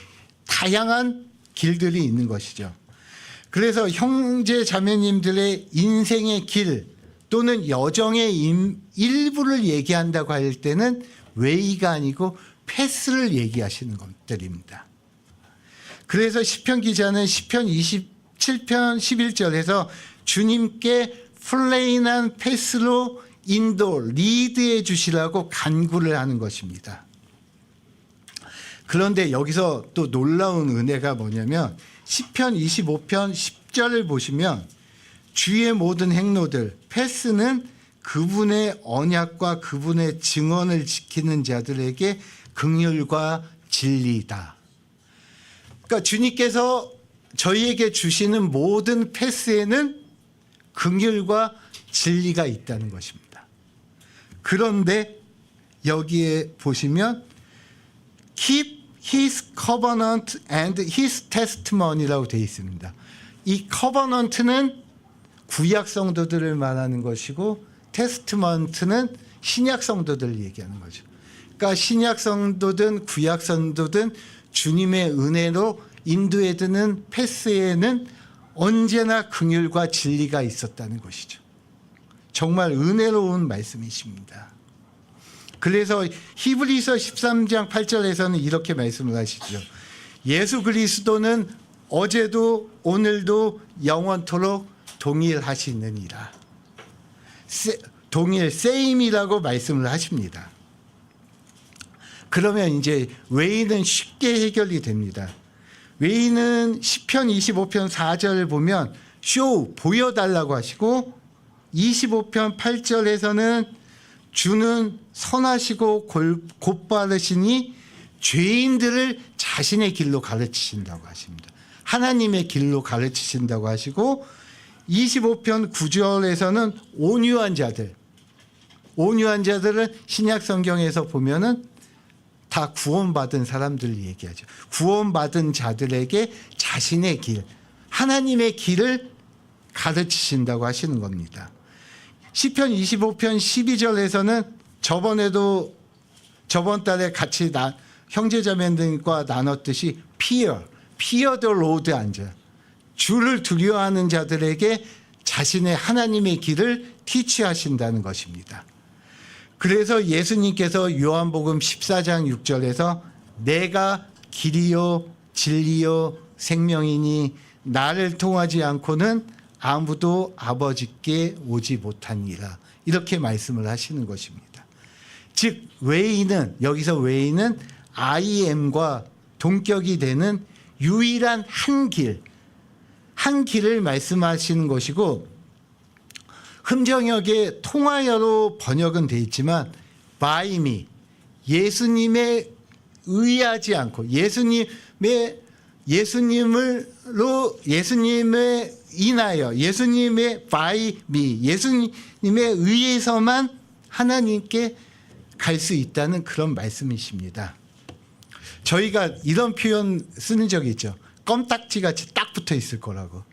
다양한 길들이 있는 것이죠. 그래서 형제 자매님들의 인생의 길 또는 여정의 일부를 얘기한다고 할 때는 웨이가 아니고 패스를 얘기하시는 것들입니다. 그래서 시편 기자는 시편 27편 11절에서 주님께 플레인한 패스로 인도, 리드해 주시라고 간구를 하는 것입니다. 그런데 여기서 또 놀라운 은혜가 뭐냐면 시편 25편 10절을 보시면 주의 모든 행로들, 패스는 그분의 언약과 그분의 증언을 지키는 자들에게 긍휼과 진리다. 그러니까 주님께서 저희에게 주시는 모든 패스에는 긍휼과 진리가 있다는 것입니다. 그런데 여기에 보시면 keep his covenant and his testimony라고 되어 있습니다. 이 covenant는 구약 성도들을 말하는 것이고 testament는 신약 성도들을 얘기하는 거죠. 그러니까 신약 성도든 구약 성도든 주님의 은혜로 인도에 드는 패스에는 언제나 긍휼과 진리가 있었다는 것이죠. 정말 은혜로운 말씀이십니다. 그래서 히브리서 13장 8절에서는 이렇게 말씀을 하시죠. 예수 그리스도는 어제도 오늘도 영원토록 동일하시느니라. 동일, same이라고 말씀을 하십니다. 그러면 이제 웨이는 쉽게 해결이 됩니다. 웨이는 시편 25편 4절을 보면 쇼, 보여달라고 하시고 25편 8절에서는 주는 선하시고 곧바르시니 죄인들을 자신의 길로 가르치신다고 하십니다. 하나님의 길로 가르치신다고 하시고 25편 9절에서는 온유한 자들은 신약 성경에서 보면은 다 구원받은 사람들을 얘기하죠. 구원받은 자들에게 자신의 길, 하나님의 길을 가르치신다고 하시는 겁니다. 시편 25편 12절에서는 저번 달에 같이 형제자매들과 나눴듯이 fear the Lord 앉아. 주를 두려워하는 자들에게 자신의 하나님의 길을 티치하신다는 것입니다. 그래서 예수님께서 요한복음 14장 6절에서 내가 길이요 진리요 생명이니 나를 통하지 않고는 아무도 아버지께 오지 못하니라 이렇게 말씀을 하시는 것입니다. 즉 웨이는 여기서 웨이는 I am과 동격이 되는 유일한 한 길을 말씀하시는 것이고 흠정역에 통하여로 번역은 되어 있지만 by me 예수님에 의하지 않고 예수님에 인하여 예수님의 by me 예수님에 의해서만 하나님께 갈 수 있다는 그런 말씀이십니다. 저희가 이런 표현 쓰는 적이 있죠. 껌딱지 같이 딱 붙어 있을 거라고.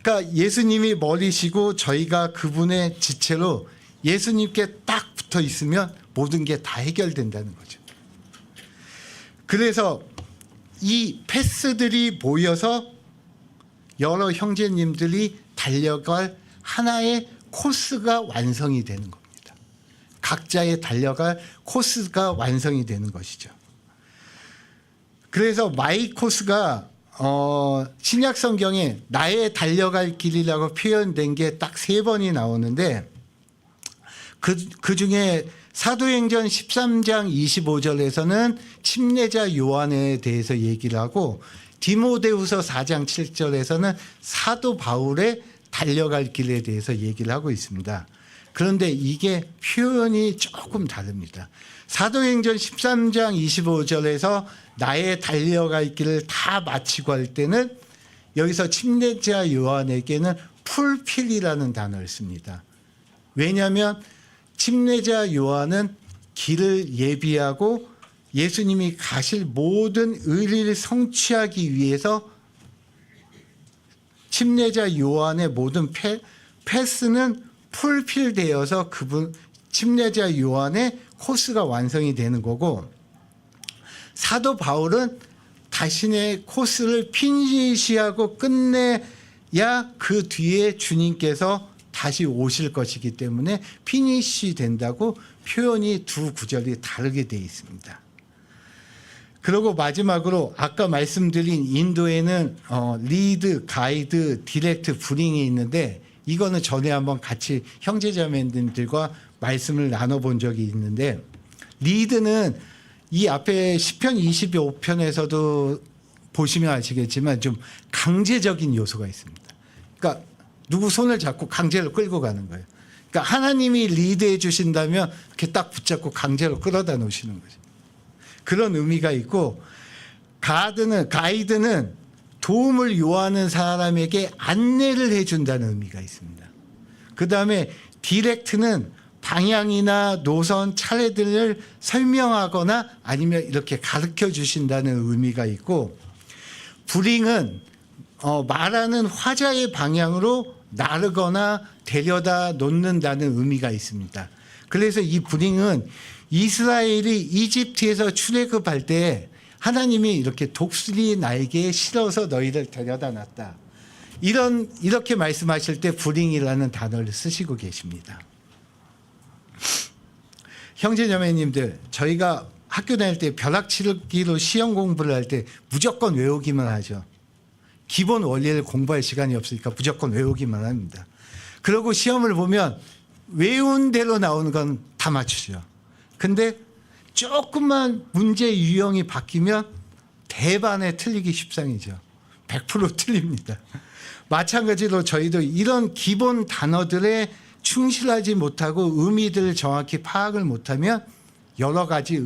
그러니까 예수님이 머리시고 저희가 그분의 지체로 예수님께 딱 붙어 있으면 모든 게 다 해결된다는 거죠. 그래서 이 패스들이 모여서 여러 형제님들이 달려갈 하나의 코스가 완성이 되는 겁니다. 각자의 달려갈 코스가 완성이 되는 것이죠. 그래서 마이 코스가 신약 성경에 나의 달려갈 길이라고 표현된 게 딱 3번이 나오는데 그 중에 사도행전 13장 25절에서는 침례자 요한에 대해서 얘기를 하고 디모데후서 4장 7절에서는 사도 바울의 달려갈 길에 대해서 얘기를 하고 있습니다. 그런데 이게 표현이 조금 다릅니다. 사도행전 13장 25절에서 나의 달려갈 길을 다 마치고 할 때는 여기서 침례자 요한에게는 풀필이라는 단어를 씁니다. 왜냐하면 침례자 요한은 길을 예비하고 예수님이 가실 모든 의리를 성취하기 위해서 침례자 요한의 모든 패스는 풀필되어서 그분 침례자 요한의 코스가 완성이 되는 거고, 사도 바울은 자신의 코스를 피니시하고 끝내야 그 뒤에 주님께서 다시 오실 것이기 때문에 피니시 된다고 표현이 두 구절이 다르게 되어 있습니다. 그리고 마지막으로 아까 말씀드린 인도에는 리드, 가이드, 디렉트, 브링이 있는데, 이거는 전에 한번 같이 형제자매님들과 말씀을 나눠본 적이 있는데, 리드는 이 앞에 시편 25편에서도 보시면 아시겠지만 좀 강제적인 요소가 있습니다. 그러니까 누구 손을 잡고 강제로 끌고 가는 거예요. 그러니까 하나님이 리드해 주신다면 이렇게 딱 붙잡고 강제로 끌어다 놓으시는 거죠. 그런 의미가 있고, 가이드는 도움을 요하는 사람에게 안내를 해준다는 의미가 있습니다. 그 다음에 디렉트는 방향이나 노선, 차례들을 설명하거나 아니면 이렇게 가르쳐 주신다는 의미가 있고, 브링은 말하는 화자의 방향으로 나르거나 데려다 놓는다는 의미가 있습니다. 그래서 이 브링은 이스라엘이 이집트에서 출애굽할 때 하나님이 이렇게 독수리 날개에 실어서 너희를 데려다 놨다, 이렇게 말씀하실 때 브링이라는 단어를 쓰시고 계십니다. 형제자매님들, 저희가 학교 다닐 때 벼락치기로 시험 공부를 할 때 무조건 외우기만 하죠. 기본 원리를 공부할 시간이 없으니까 무조건 외우기만 합니다. 그리고 시험을 보면 외운 대로 나오는 건 다 맞추죠. 근데 조금만 문제 유형이 바뀌면 대반에 틀리기 십상이죠. 100% 틀립니다. 마찬가지로 저희도 이런 기본 단어들에 충실하지 못하고 의미들을 정확히 파악을 못하면 여러 가지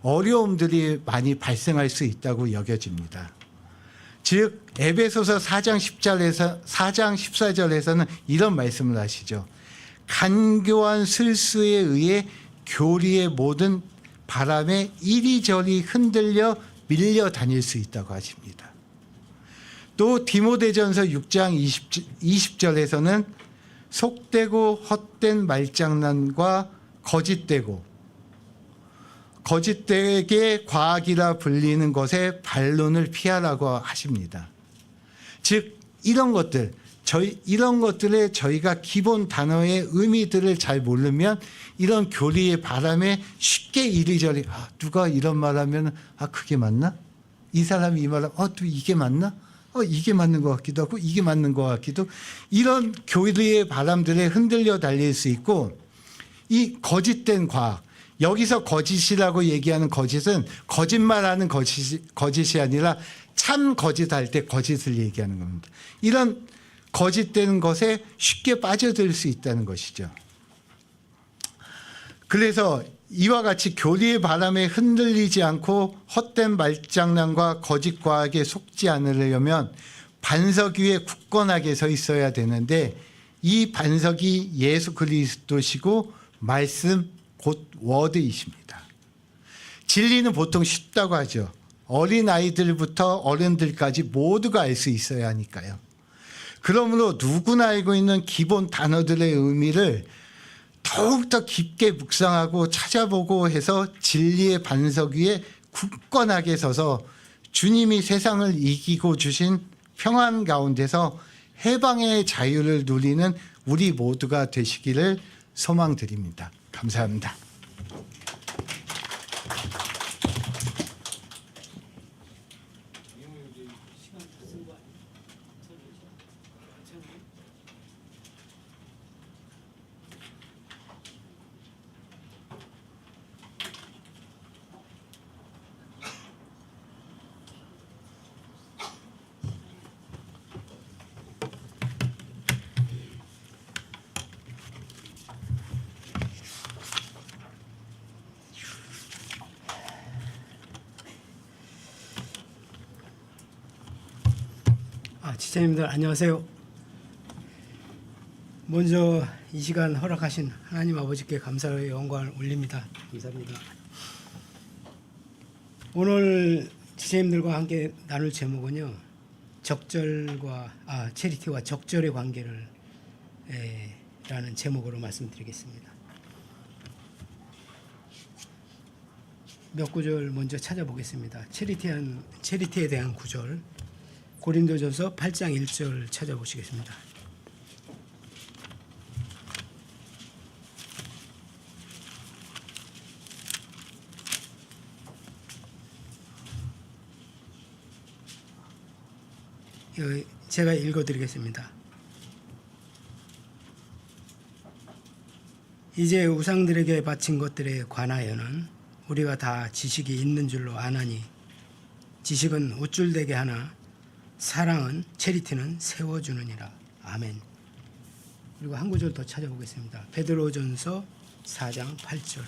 어려움들이 많이 발생할 수 있다고 여겨집니다. 즉 에베소서 4장 14절에서는 이런 말씀을 하시죠. 간교한 술수에 의해 교리의 모든 바람에 이리저리 흔들려 밀려 다닐 수 있다고 하십니다. 또 디모데전서 6장 20절에서는 속되고 헛된 말장난과 거짓되게 과학이라 불리는 것에 반론을 피하라고 하십니다. 즉 이런 것들에 저희가 기본 단어의 의미들을 잘 모르면 이런 교리의 바람에 쉽게 이리저리 누가 이런 말하면 그게 맞나? 이 사람이 이 말하면 또 이게 맞나? 이게 맞는 것 같기도 하고 이게 맞는 것 같기도, 이런 교리의 바람들에 흔들려 달릴 수 있고, 이 거짓된 과학, 여기서 거짓이라고 얘기하는 거짓은 거짓말하는 거짓이 아니라 참 거짓할 때 거짓을 얘기하는 겁니다. 이런 거짓된 것에 쉽게 빠져들 수 있다는 것이죠. 그래서 이와 같이 교리의 바람에 흔들리지 않고 헛된 말장난과 거짓 과학에 속지 않으려면 반석 위에 굳건하게 서 있어야 되는데, 이 반석이 예수 그리스도시고 말씀 곧 워드이십니다. 진리는 보통 쉽다고 하죠. 어린아이들부터 어른들까지 모두가 알 수 있어야 하니까요. 그러므로 누구나 알고 있는 기본 단어들의 의미를 더욱더 깊게 묵상하고 찾아보고 해서 진리의 반석 위에 굳건하게 서서 주님이 세상을 이기고 주신 평안 가운데서 해방의 자유를 누리는 우리 모두가 되시기를 소망드립니다. 감사합니다. 지체님들 안녕하세요. 먼저 이 시간 허락하신 하나님 아버지께 감사의 영광을 올립니다. 감사합니다. 오늘 지체님들과 함께 나눌 제목은요, 체리티와 적절의 관계를 라는 제목으로 말씀드리겠습니다. 몇 구절 먼저 찾아보겠습니다. 체리티에 대한 구절, 고린도전서 8장 1절 찾아보시겠습니다. 제가 읽어드리겠습니다. 이제 우상들에게 바친 것들에 관하여는 우리가 다 지식이 있는 줄로 아나니 지식은 우쭐대게 하나 사랑은 체리티는 세워주느니라. 아멘. 그리고 한 구절 더 찾아보겠습니다. 베드로전서 4장 8절.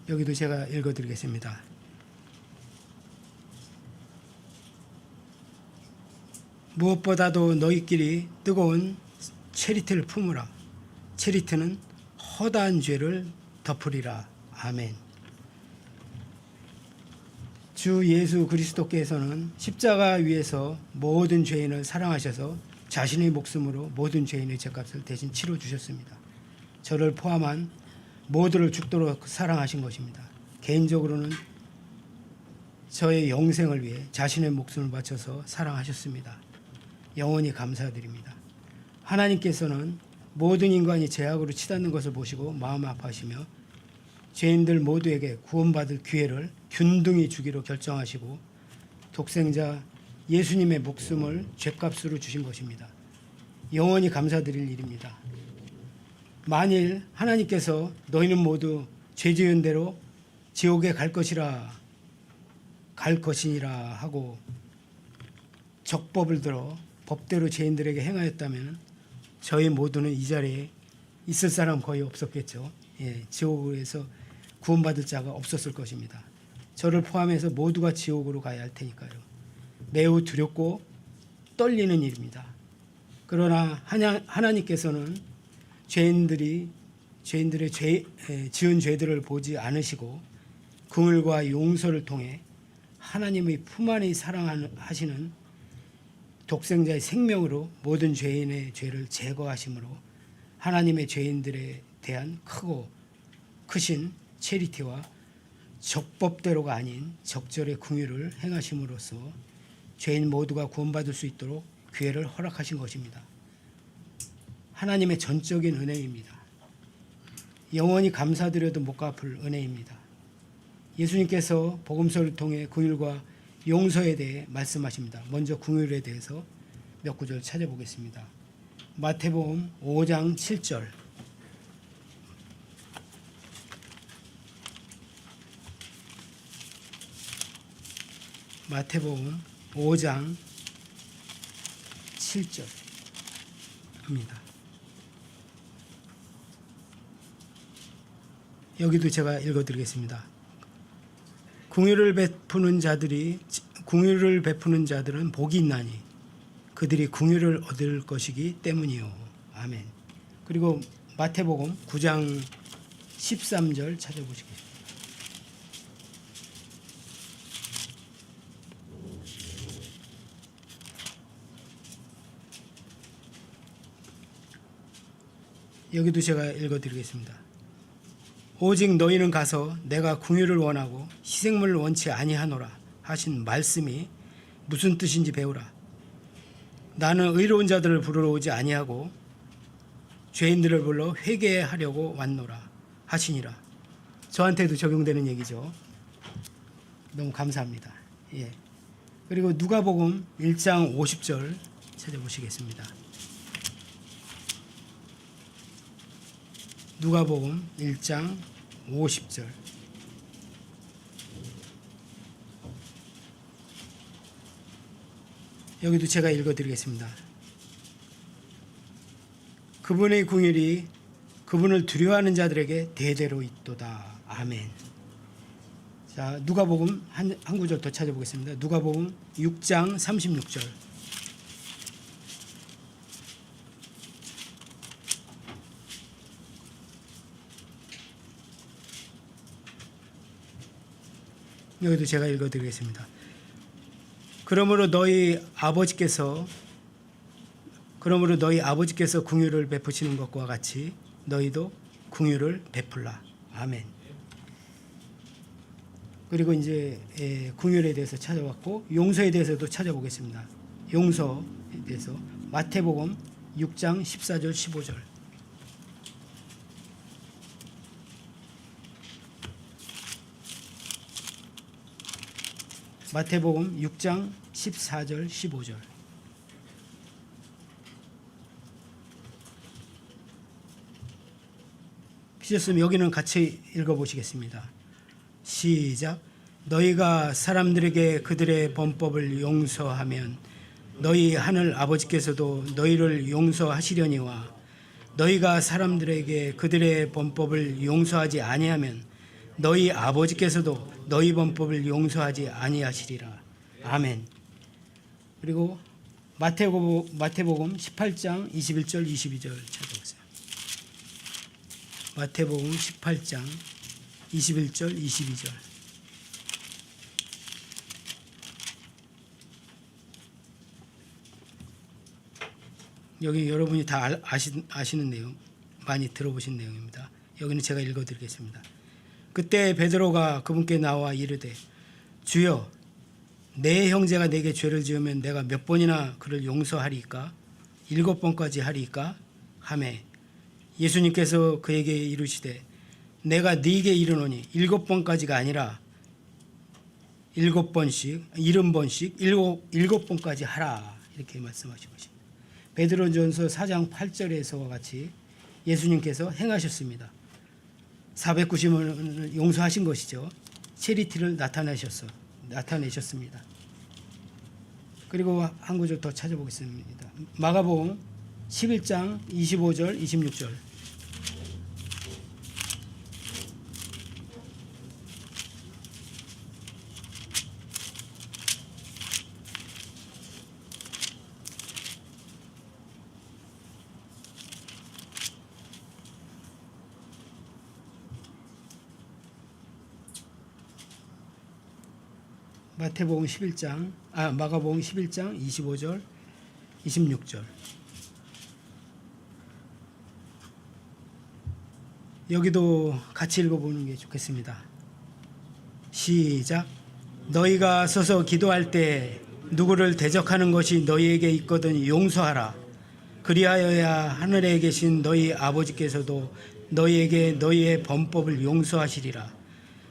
여기도 제가 읽어드리겠습니다. 무엇보다도 너희끼리 뜨거운 체리티를 품으라. 체리티는 허다한 죄를 덮으리라. 아멘. 주 예수 그리스도께서는 십자가 위에서 모든 죄인을 사랑하셔서 자신의 목숨으로 모든 죄인의 죄값을 대신 치러 주셨습니다. 저를 포함한 모두를 죽도록 사랑하신 것입니다. 개인적으로는 저의 영생을 위해 자신의 목숨을 바쳐서 사랑하셨습니다. 영원히 감사드립니다. 하나님께서는 모든 인간이 죄악으로 치닫는 것을 보시고 마음 아파하시며 죄인들 모두에게 구원받을 기회를 균등히 주기로 결정하시고 독생자 예수님의 목숨을 죄값으로 주신 것입니다. 영원히 감사드릴 일입니다. 만일 하나님께서 너희는 모두 죄 지은 대로 지옥에 갈 것이니라 하고 적법을 들어 법대로 죄인들에게 행하였다면 저희 모두는 이 자리에 있을 사람 거의 없었겠죠. 지옥에서 구원받을 자가 없었을 것입니다. 저를 포함해서 모두가 지옥으로 가야 할 테니까요. 매우 두렵고 떨리는 일입니다. 그러나 하나님께서는 죄인들의 지은 죄들을 보지 않으시고 긍휼과 용서를 통해 하나님의 품 안에 사랑하시는 독생자의 생명으로 모든 죄인의 죄를 제거하심으로 하나님의 죄인들에 대한 크신 체리티와 적법대로가 아닌 적절의 긍휼을 행하심으로써 죄인 모두가 구원받을 수 있도록 기회를 허락하신 것입니다. 하나님의 전적인 은혜입니다. 영원히 감사드려도 못 갚을 은혜입니다. 예수님께서 복음서를 통해 긍휼과 용서에 대해 말씀하십니다. 먼저 긍휼에 대해서 몇 구절 찾아보겠습니다. 마태복음 5장 7절. 마태복음 5장 7절입니다. 여기도 제가 읽어드리겠습니다. 긍휼을 베푸는 자들은 복이 있나니 그들이 긍휼을 얻을 것이기 때문이요. 아멘. 그리고 마태복음 9장 13절 찾아보시겠습니다. 여기도 제가 읽어드리겠습니다. 오직 너희는 가서 내가 긍휼을 원하고 희생물을 원치 아니하노라 하신 말씀이 무슨 뜻인지 배우라. 나는 의로운 자들을 부르러 오지 아니하고 죄인들을 불러 회개하려고 왔노라 하시니라. 저한테도 적용되는 얘기죠. 너무 감사합니다. 그리고 누가복음 1장 50절 찾아보시겠습니다. 누가복음 1장 50절. 여기도 제가 읽어드리겠습니다. 그분의 긍휼이 그분을 두려워하는 자들에게 대대로 있도다. 아멘. 자, 누가복음 한 구절 더 찾아보겠습니다. 누가복음 6장 36절. 여기도 제가 읽어드리겠습니다. 그러므로 너희 아버지께서 긍휼을 베푸시는 것과 같이 너희도 긍휼을 베풀라. 아멘. 그리고 이제 긍휼에 대해서 찾아봤고 용서에 대해서도 찾아보겠습니다. 용서에 대해서 마태복음 6장 14절 15절. 마태복음 6장 14절 15절. 피셨으면 여기는 같이 읽어보시겠습니다. 시작. 너희가 사람들에게 그들의 범법을 용서하면 너희 하늘 아버지께서도 너희를 용서하시려니와 너희가 사람들에게 그들의 범법을 용서하지 아니하면 너희 아버지께서도 너희 범법을 용서하지 아니하시리라. 아멘. 그리고 마태복음 18장 21절 22절 찾아보세요. 마태복음 18장 21절 22절. 여기 여러분이 다 아시는 내용, 많이 들어보신 내용입니다. 여기는 제가 읽어드리겠습니다. 그때 베드로가 그분께 나와 이르되 주여 내 형제가 내게 죄를 지으면 내가 몇 번이나 그를 용서하리이까? 7번까지 하리이까? 하매 예수님께서 그에게 이르시되 내가 네게 이르노니 7번까지가 아니라 7번씩 7번까지 하라. 이렇게 말씀하시고 있습니다. 베드로전서 4장 8절에서와 같이 예수님께서 행하셨습니다. 490원을 용서하신 것이죠. 체리티를 나타내셨습니다. 그리고 한 구절 더 찾아보겠습니다. 마가복음 11장 25절 26절. 마가복음 11장 25절 26절. 여기도 같이 읽어보는 게 좋겠습니다. 시작. 너희가 서서 기도할 때 누구를 대적하는 것이 너희에게 있거든 용서하라. 그리하여야 하늘에 계신 너희 아버지께서도 너희에게 너희의 범법을 용서하시리라.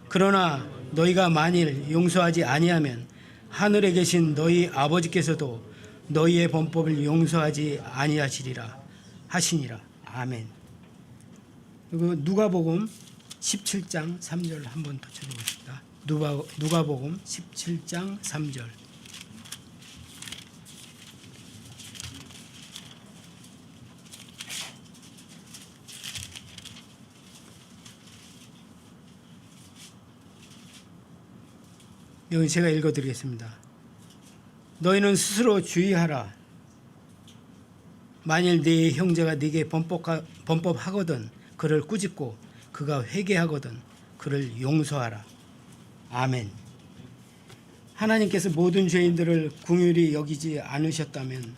그러나 너희가 만일 용서하지 아니하면 하늘에 계신 너희 아버지께서도 너희의 범법을 용서하지 아니하시리라 하시니라. 아멘. 그리고 누가복음 17장 3절 한 번 더 찾아보겠습니다. 누가복음 17장 3절. 여기 제가 읽어드리겠습니다. 너희는 스스로 주의하라. 만일 네 형제가 네게 범법하거든 그를 꾸짖고 그가 회개하거든 그를 용서하라. 아멘. 하나님께서 모든 죄인들을 긍휼히 여기지 않으셨다면,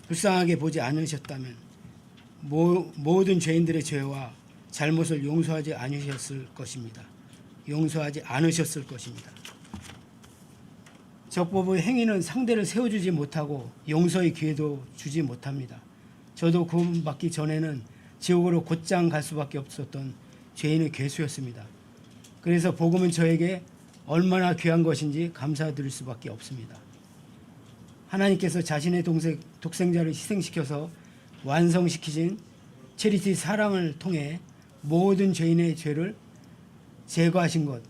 불쌍하게 보지 않으셨다면 모든 죄인들의 죄와 잘못을 용서하지 않으셨을 것입니다. 용서하지 않으셨을 것입니다. 적법의 행위는 상대를 세워주지 못하고 용서의 기회도 주지 못합니다. 저도 구원받기 전에는 지옥으로 곧장 갈 수밖에 없었던 죄인의 괴수였습니다. 그래서 복음은 저에게 얼마나 귀한 것인지 감사드릴 수밖에 없습니다. 하나님께서 자신의 독생자를 희생시켜서 완성시키신 체리티 사랑을 통해 모든 죄인의 죄를 제거하신 것,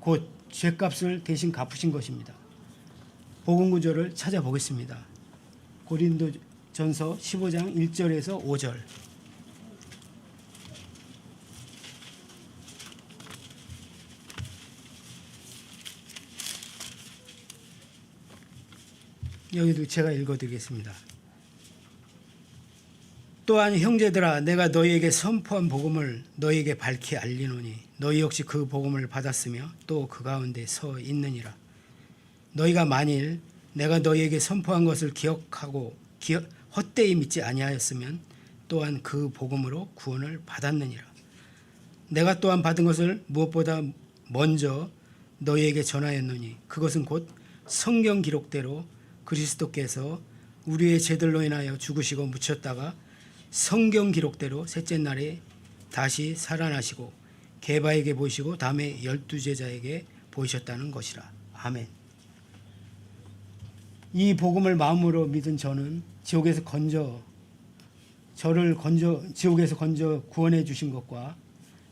곧 죄값을 대신 갚으신 것입니다. 복음 구절을 찾아보겠습니다. 고린도전서 전서 15장 1절에서 5절. 여기도 제가 읽어드리겠습니다. 또한 형제들아, 내가 너희에게 선포한 복음을 너희에게 밝히 알리노니 너희 역시 그 복음을 받았으며 또 그 가운데 서 있느니라. 너희가 만일 내가 너희에게 선포한 것을 기억하고 헛되이 믿지 아니하였으면 또한 그 복음으로 구원을 받았느니라. 내가 또한 받은 것을 무엇보다 먼저 너희에게 전하였노니 그것은 곧 성경 기록대로 그리스도께서 우리의 죄들로 인하여 죽으시고 묻혔다가 성경 기록대로 셋째 날에 다시 살아나시고 게바에게 보이시고 다음에 12제자에게 보이셨다는 것이라. 아멘. 이 복음을 마음으로 믿은 저는 지옥에서 건져 구원해 주신 것과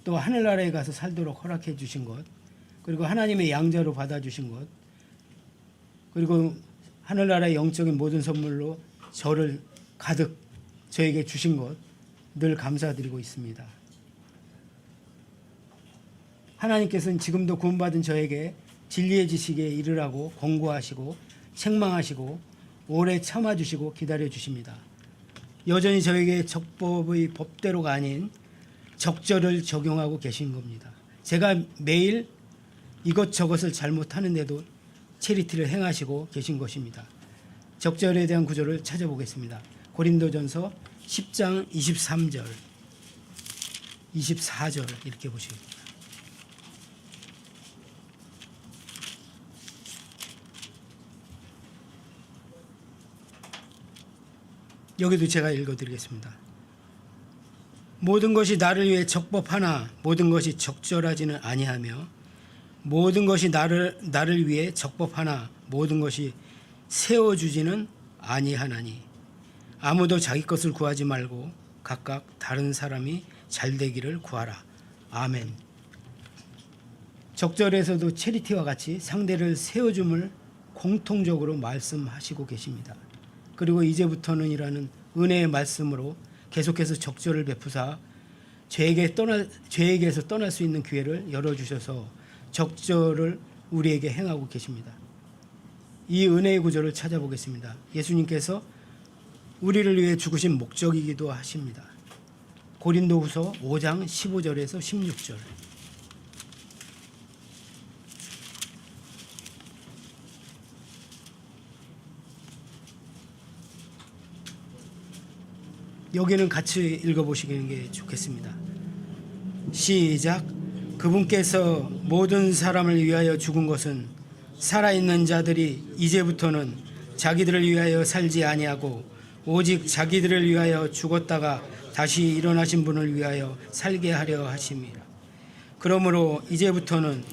또 하늘나라에 가서 살도록 허락해 주신 것, 그리고 하나님의 양자로 받아 주신 것, 그리고 하늘나라의 영적인 모든 선물로 저를 가득 저에게 주신 것 늘 감사드리고 있습니다. 하나님께서는 지금도 구원받은 저에게 진리의 지식에 이르라고 권고하시고 책망하시고 오래 참아주시고 기다려주십니다. 여전히 저에게 적법의 법대로가 아닌 적절을 적용하고 계신 겁니다. 제가 매일 이것저것을 잘못하는데도 체리티를 행하시고 계신 것입니다. 적절에 대한 구조를 찾아보겠습니다. 고린도전서 10장 23절, 24절 이렇게 보시겠습니다. 여기도 제가 읽어드리겠습니다. 모든 것이 나를 위해 적법하나 모든 것이 적절하지는 아니하며 모든 것이 나를 위해 적법하나 모든 것이 세워주지는 아니하나니 아무도 자기 것을 구하지 말고 각각 다른 사람이 잘되기를 구하라. 아멘. 적절에서도 체리티와 같이 상대를 세워줌을 공통적으로 말씀하시고 계십니다. 그리고 이제부터는 이라는 은혜의 말씀으로 계속해서 적절을 베푸사 죄에게서 떠날 수 있는 기회를 열어주셔서 적절을 우리에게 행하고 계십니다. 이 은혜의 구조를 찾아보겠습니다. 예수님께서 우리를 위해 죽으신 목적이기도 하십니다. 고린도후서 5장 15절에서 16절. 여기는 같이 읽어보시는 게 좋겠습니다. 시작. 그분께서 모든 사람을 위하여 죽은 것은 살아있는 자들이 이제부터는 자기들을 위하여 살지 아니하고 오직 자기들을 위하여 죽었다가 다시 일어나신 분을 위하여 살게 하려 하심이라. 그러므로 이제부터는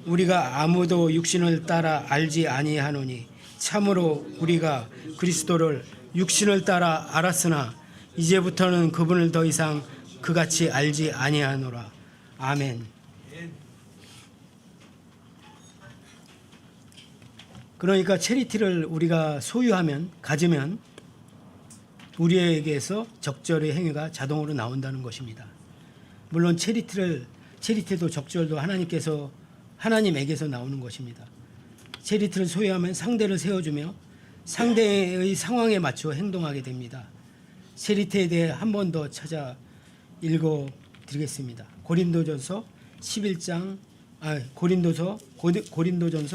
우리가 아무도 육신을 따라 알지 아니하노니 참으로 우리가 그리스도를 육신을 따라 알았으나 이제부터는 그분을 더 이상 그같이 알지 아니하노라. 아멘. 그러니까 체리티를 우리가 소유하면, 가지면 우리에게서 적절의 행위가 자동으로 나온다는 것입니다. 물론 체리티도 적절도 하나님에게서 나오는 것입니다. 체리티를 소유하면 상대를 세워주며 상대의 상황에 맞춰 행동하게 됩니다. 체리티에 대해 한 번 더 찾아 읽어드리겠습니다. 고린도전서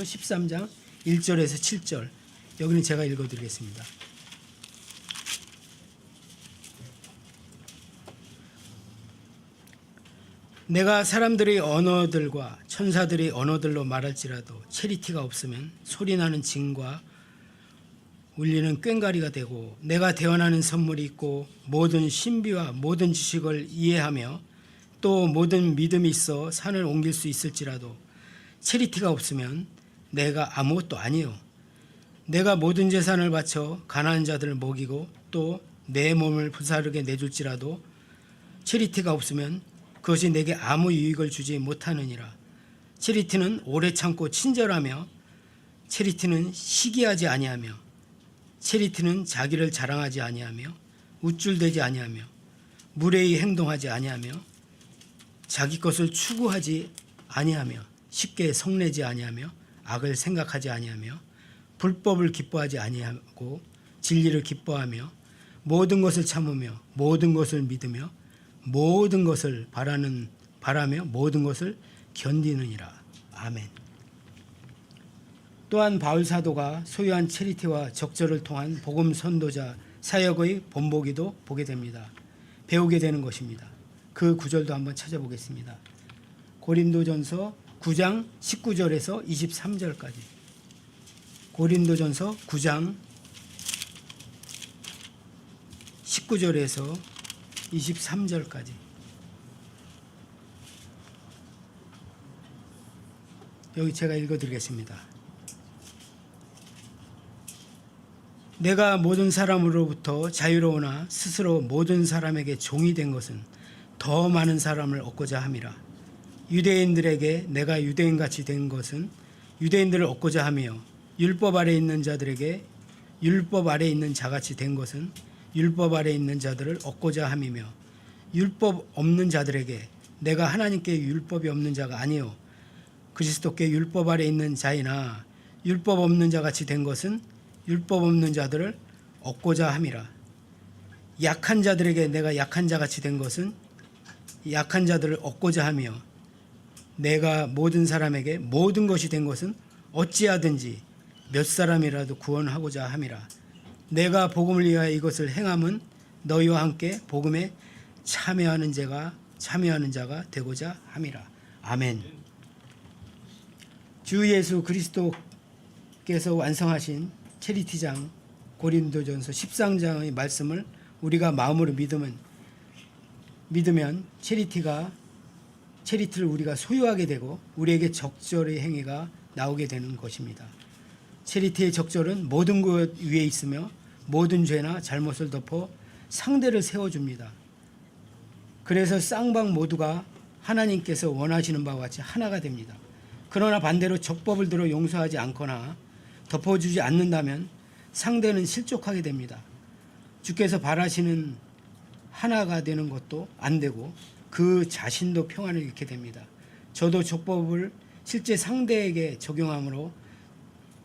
13장 1절에서 7절. 여기는 제가 읽어드리겠습니다. 내가 사람들의 언어들과 천사들의 언어들로 말할지라도 체리티가 없으면 소리나는 징과 울리는 꽹과리가 되고 내가 대언하는 선물이 있고 모든 신비와 모든 지식을 이해하며 또 모든 믿음이 있어 산을 옮길 수 있을지라도 체리티가 없으면 내가 아무것도 아니요. 내가 모든 재산을 바쳐 가난한 자들을 먹이고 또 내 몸을 부사르게 내줄지라도 체리티가 없으면 그것이 내게 아무 유익을 주지 못하느니라. 체리티는 오래 참고 친절하며 체리티는 시기하지 아니하며 체리티는 자기를 자랑하지 아니하며 우쭐대지 아니하며 무례히 행동하지 아니하며 자기 것을 추구하지 아니하며 쉽게 성내지 아니하며 악을 생각하지 아니하며 불법을 기뻐하지 아니하고 진리를 기뻐하며 모든 것을 참으며 모든 것을 믿으며 모든 것을 바라며 모든 것을 견디느니라. 아멘. 또한 바울 사도가 소유한 체리티와 적절을 통한 복음 선도자 사역의 본보기도 보게 됩니다. 배우게 되는 것입니다. 그 구절도 한번 찾아보겠습니다. 고린도전서 9장 19절에서 23절까지. 고린도전서 9장 19절에서 23절까지. 여기 제가 읽어드리겠습니다. 내가 모든 사람으로부터 자유로우나 스스로 모든 사람에게 종이 된 것은 더 많은 사람을 얻고자 함이라. 유대인들에게 내가 유대인같이 된 것은 유대인들을 얻고자 하며 율법 아래 있는 자들에게 율법 아래 있는 자같이 된 것은 율법 아래 있는 자들을 얻고자 함이며 율법 없는 자들에게 내가 하나님께 율법이 없는 자가 아니요 그리스도께 율법 아래 있는 자이나 율법 없는 자같이 된 것은 율법 없는 자들을 얻고자 함이라. 약한 자들에게 내가 약한 자같이 된 것은 약한 자들을 얻고자 하며 내가 모든 사람에게 모든 것이 된 것은 어찌하든지 몇 사람이라도 구원하고자 함이라. 내가 복음을 위하여 이것을 행함은 너희와 함께 복음에 참여하는 자가 되고자 함이라. 아멘. 주 예수 그리스도께서 완성하신 체리티장 고린도전서 13장의 말씀을 우리가 마음으로 믿으면 체리티를 우리가 소유하게 되고 우리에게 적절의 행위가 나오게 되는 것입니다. 체리티의 적절은 모든 것 위에 있으며 모든 죄나 잘못을 덮어 상대를 세워줍니다. 그래서 쌍방 모두가 하나님께서 원하시는 바와 같이 하나가 됩니다. 그러나 반대로 적법을 들어 용서하지 않거나 덮어주지 않는다면 상대는 실족하게 됩니다. 주께서 바라시는 하나가 되는 것도 안 되고 그 자신도 평안을 잃게 됩니다. 저도 적법을 실제 상대에게 적용함으로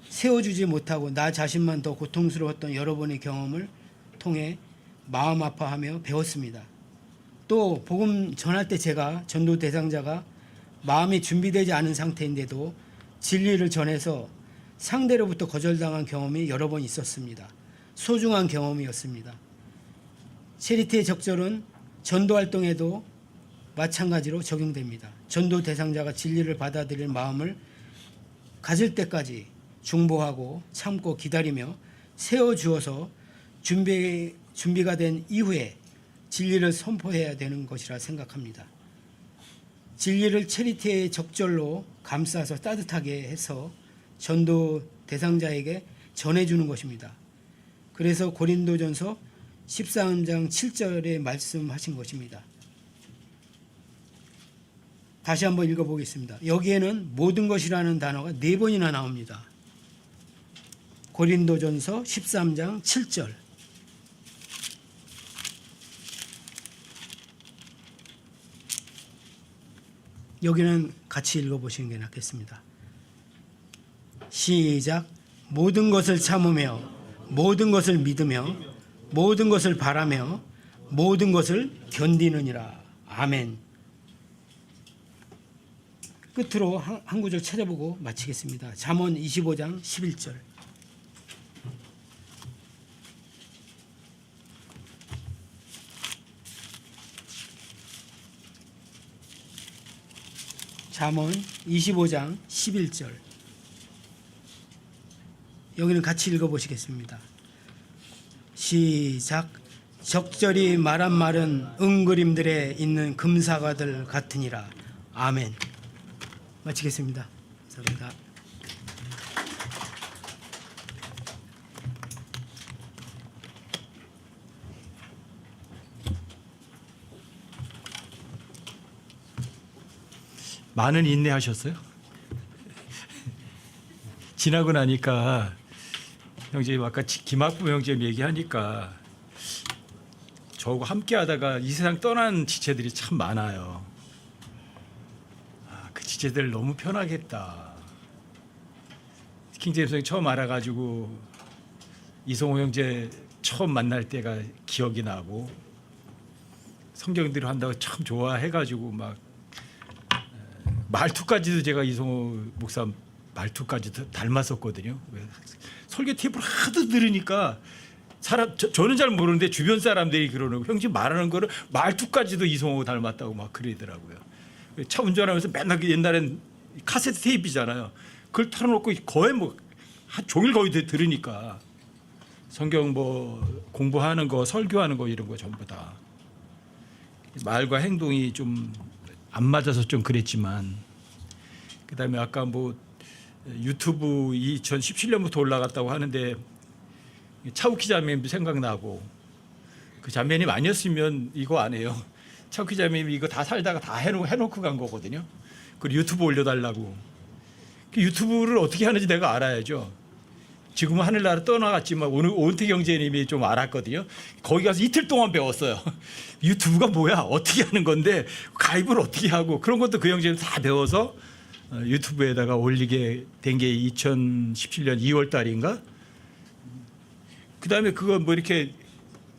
세워주지 못하고 나 자신만 더 고통스러웠던 여러 번의 경험을 통해 마음 아파하며 배웠습니다. 또 복음 전할 때 제가 전도 대상자가 마음이 준비되지 않은 상태인데도 진리를 전해서 상대로부터 거절당한 경험이 여러 번 있었습니다. 소중한 경험이었습니다. 체리티의 적절은 전도 활동에도 마찬가지로 적용됩니다. 전도 대상자가 진리를 받아들일 마음을 가질 때까지 중보하고 참고 기다리며 세워주어서 준비가 된 이후에 진리를 선포해야 되는 것이라 생각합니다. 진리를 체리티의 적절로 감싸서 따뜻하게 해서 전도 대상자에게 전해주는 것입니다. 그래서 고린도전서 13장 7절에 말씀하신 것입니다. 다시 한번 읽어보겠습니다. 여기에는 모든 것이라는 단어가 4번이나 나옵니다. 고린도전서 13장 7절. 여기는 같이 읽어보시는 게 낫겠습니다. 시작. 모든 것을 참으며 모든 것을 믿으며 모든 것을 바라며 모든 것을 견디느니라. 아멘. 끝으로 한 구절 찾아보고 마치겠습니다. 잠언 25장 11절. 잠언 25장 11절. 여기는 같이 읽어보시겠습니다. 시작. 적절히 말한 말은 은그림들에 있는 금사과들 같으니라. 아멘. 마치겠습니다. 감사합니다. 많은 인내하셨어요? 지나고 나니까 형제님 아까 김학부 형제님 얘기하니까 저하고 함께하다가 이 세상 떠난 지체들이 참 많아요. 그 지체들 너무 편하겠다. 킹제임스 형이 처음 알아가지고 이성호 형제 처음 만날 때가 기억이 나고 성경들을 한다고 참 좋아해가지고 막 말투까지도 제가 이성호 목사 말투까지도 닮았었거든요. 설교 팁을 하도 들으니까 저는 잘 모르는데 주변 사람들이 그러는 거, 형님 말하는 거를 말투까지도 이성호 닮았다고 막 그러더라고요. 차 운전하면서 맨날 옛날엔 카세트 테이프잖아요. 그걸 틀어놓고 거의 뭐 한 종일 거의 들으니까 성경 뭐 공부하는 거, 설교하는 거 이런 거 전부 다 말과 행동이 좀 안 맞아서 좀 그랬지만, 그다음에 아까 뭐 유튜브 2017년부터 올라갔다고 하는데 차우키 자매님도 생각나고, 그 자매님 아니었으면 이거 안 해요. 차우키 자매님 이거 다 살다가 다 해놓고 간 거거든요. 그리고 유튜브 올려달라고. 그 유튜브를 어떻게 하는지 내가 알아야죠. 지금은 하늘나라 떠나갔지만 오늘 오은택 형제님이 좀 알았거든요. 거기 가서 이틀 동안 배웠어요. 유튜브가 뭐야, 어떻게 하는 건데, 가입을 어떻게 하고, 그런 것도 그 형제님 다 배워서 유튜브에다가 올리게 된 게 2017년 2월 달인가? 그다음에 그거 뭐 이렇게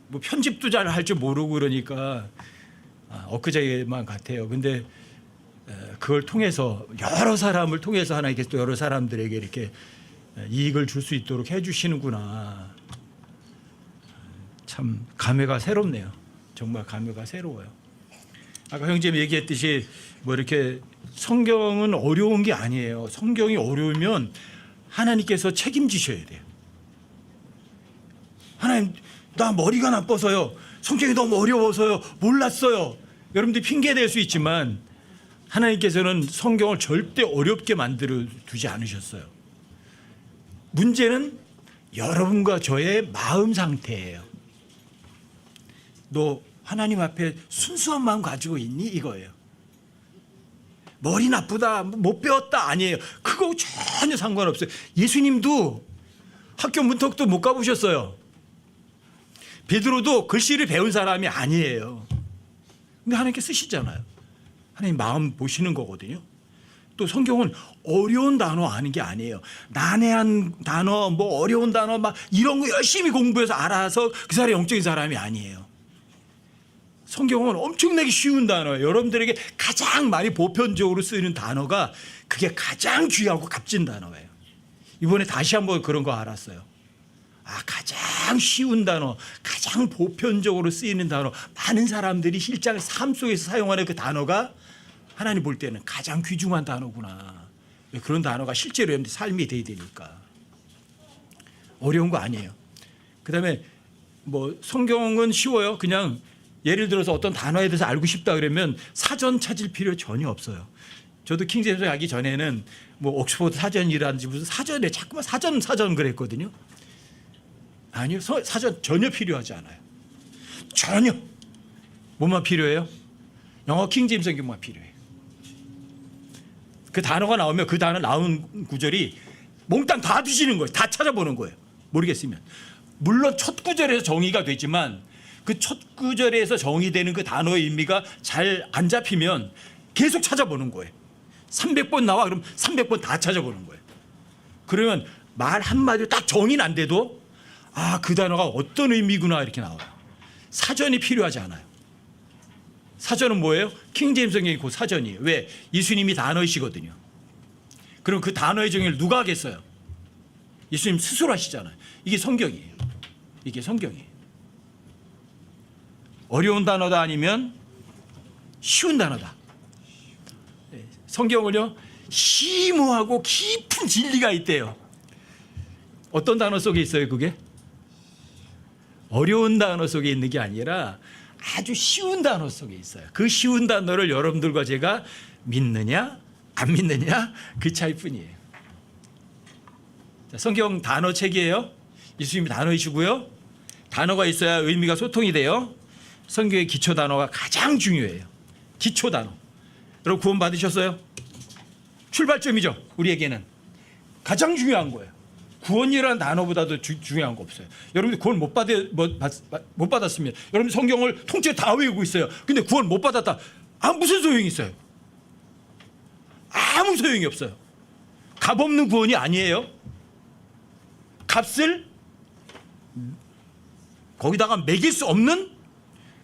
뭐 편집도 잘 할 줄 모르고 그러니까 엊그제만 같아요. 근데 그걸 통해서 여러 사람을 통해서 하나님께서 또 여러 사람들에게 이렇게 이익을 줄 수 있도록 해주시는구나. 참 감회가 새롭네요. 정말 감회가 새로워요. 아까 형제님 얘기했듯이 뭐 이렇게 성경은 어려운 게 아니에요. 성경이 어려우면 하나님께서 책임지셔야 돼요. 하나님, 나 머리가 나빠서요, 성경이 너무 어려워서요, 몰랐어요. 여러분들이 핑계 댈 수 있지만 하나님께서는 성경을 절대 어렵게 만들어 두지 않으셨어요. 문제는 여러분과 저의 마음 상태예요. 너 하나님 앞에 순수한 마음 가지고 있니? 이거예요. 머리 나쁘다, 못 배웠다 아니에요. 그거 전혀 상관없어요. 예수님도 학교 문턱도 못 가보셨어요. 베드로도 글씨를 배운 사람이 아니에요. 근데 하나님께 쓰시잖아요. 하나님 마음 보시는 거거든요. 또 성경은 어려운 단어 아는 게 아니에요. 난해한 단어, 뭐 어려운 단어 막 이런 거 열심히 공부해서 알아서 그 사람이 영적인 사람이 아니에요. 성경은 엄청나게 쉬운 단어예요. 여러분들에게 가장 많이 보편적으로 쓰이는 단어가 그게 가장 귀하고 값진 단어예요. 이번에 다시 한번 그런 거 알았어요. 가장 쉬운 단어, 가장 보편적으로 쓰이는 단어, 많은 사람들이 실제 삶 속에서 사용하는 그 단어가 하나님 볼 때는 가장 귀중한 단어구나. 그런 단어가 실제로 여러분들 삶이 돼야 되니까. 어려운 거 아니에요. 그다음에 뭐 성경은 쉬워요. 그냥 예를 들어서 어떤 단어에 대해서 알고 싶다 그러면 사전 찾을 필요 전혀 없어요. 저도 킹제임스 가기 전에는 뭐 옥스퍼드 사전이라든지 무슨 사전에 자꾸만 사전 그랬거든요. 아니요, 사전 전혀 필요하지 않아요. 전혀. 뭐만 필요해요? 영어 킹제임스 성경만 필요해요. 그 단어가 나오면 그 단어 나온 구절이 몽땅 다 뒤지는 거예요. 다 찾아보는 거예요. 모르겠으면. 물론 첫 구절에서 정의가 되지만 그 첫 구절에서 정의되는 그 단어의 의미가 잘 안 잡히면 계속 찾아보는 거예요. 300번 나와 그럼 300번 다 찾아보는 거예요. 그러면 말 한마디로 딱 정의는 안 돼도 그 단어가 어떤 의미구나 이렇게 나와요. 사전이 필요하지 않아요. 사전은 뭐예요? 킹제임스 성경이 그 사전이에요. 왜? 예수님이 단어이시거든요. 그럼 그 단어의 정의를 누가 하겠어요? 예수님 스스로 하시잖아요. 이게 성경이에요. 이게 성경이에요. 어려운 단어다 아니면 쉬운 단어다. 성경을요, 심오하고 깊은 진리가 있대요. 어떤 단어 속에 있어요, 그게? 어려운 단어 속에 있는 게 아니라 아주 쉬운 단어 속에 있어요. 그 쉬운 단어를 여러분들과 제가 믿느냐 안 믿느냐 그 차이뿐이에요. 자, 성경 단어 책이에요. 예수님이 단어이시고요. 단어가 있어야 의미가 소통이 돼요. 성경의 기초 단어가 가장 중요해요. 기초 단어. 여러분 구원 받으셨어요? 출발점이죠. 우리에게는 가장 중요한 거예요. 구원이라는 단어보다도 중요한 거 없어요. 여러분들 구원 못 받았으면 여러분 성경을 통째로 다 외우고 있어요. 근데 구원 못 받았다. 무슨 소용이 있어요? 아무 소용이 없어요. 값없는 구원이 아니에요. 값을 거기다가 매길 수 없는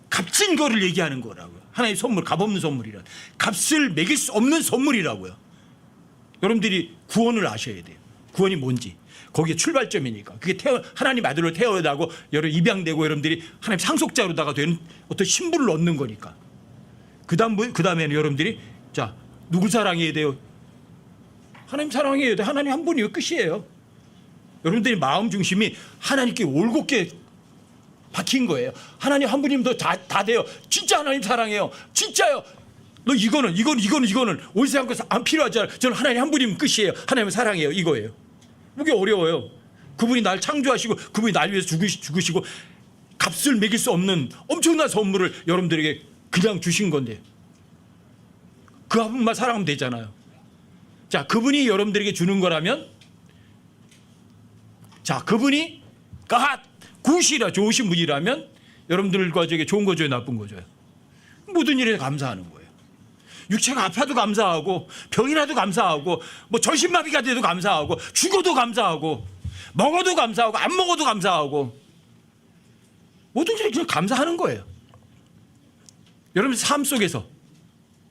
값진 거를 얘기하는 거라고요. 하나의 선물, 값없는 선물이란. 값을 매길 수 없는 선물이라고요. 여러분들이 구원을 아셔야 돼요. 구원이 뭔지. 거기에 출발점이니까. 그게 하나님 아들로 태어나고 여러 입양되고 여러분들이 하나님 상속자로다가 되는 어떤 신분을 얻는 거니까. 그 다음에는 여러분들이 자, 누굴 사랑해야 돼요? 하나님 사랑해야 돼. 하나님 한 분이요. 끝이에요. 여러분들이 마음 중심이 하나님께 올곧게 박힌 거예요. 하나님 한 분이면 다 돼요. 진짜 하나님 사랑해요. 진짜요. 너 이거는 온 세상 것안 필요하잖아요. 저는 하나님 한 분이면 끝이에요. 하나님은 사랑해요. 이거예요. 그게 어려워요. 그분이 날 창조하시고 그분이 날 위해서 죽으시고 값을 매길 수 없는 엄청난 선물을 여러분들에게 그냥 주신 건데 그 한 분만 사랑하면 되잖아요. 자, 그분이 여러분들에게 주는 거라면 자, 그분이 굿이라 좋으신 분이라면 여러분들과 저게 좋은 거 줘요, 나쁜 거 줘요? 모든 일에 감사하는 거예요. 육체가 아파도 감사하고 병이 나도 감사하고 뭐 전신마비가 돼도 감사하고 죽어도 감사하고 먹어도 감사하고 안 먹어도 감사하고 모든 일에 그냥 감사하는 거예요. 여러분 삶 속에서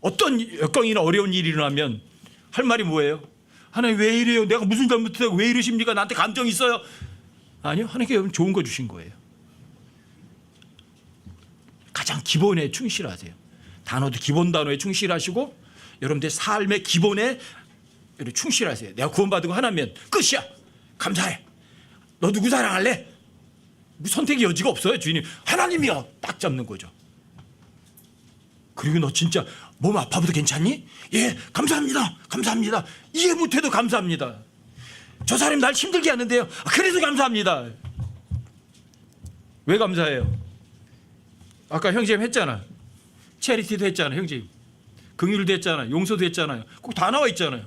어떤 여건이나 어려운 일이 일어나면 할 말이 뭐예요? 하나님 왜 이래요? 내가 무슨 잘못했다고 왜 이러십니까? 나한테 감정 있어요? 아니요. 하나님께 여러분 좋은 거 주신 거예요. 가장 기본에 충실하세요. 단어도 기본 단어에 충실하시고 여러분들 삶의 기본에 충실하세요. 내가 구원받은 거 하나면 끝이야. 감사해. 너 누구 사랑할래? 선택의 여지가 없어요. 주인님 하나님이야. 딱 잡는 거죠. 그리고 너 진짜 몸 아파도 괜찮니? 예, 감사합니다. 감사합니다. 이해 못해도 감사합니다. 저 사람이 날 힘들게 하는데요. 그래도 감사합니다. 왜 감사해요? 아까 형제님 했잖아. 체리티도 했잖아요. 형제님. 긍휼도 했잖아요. 용서도 했잖아요. 꼭 다 나와 있잖아요.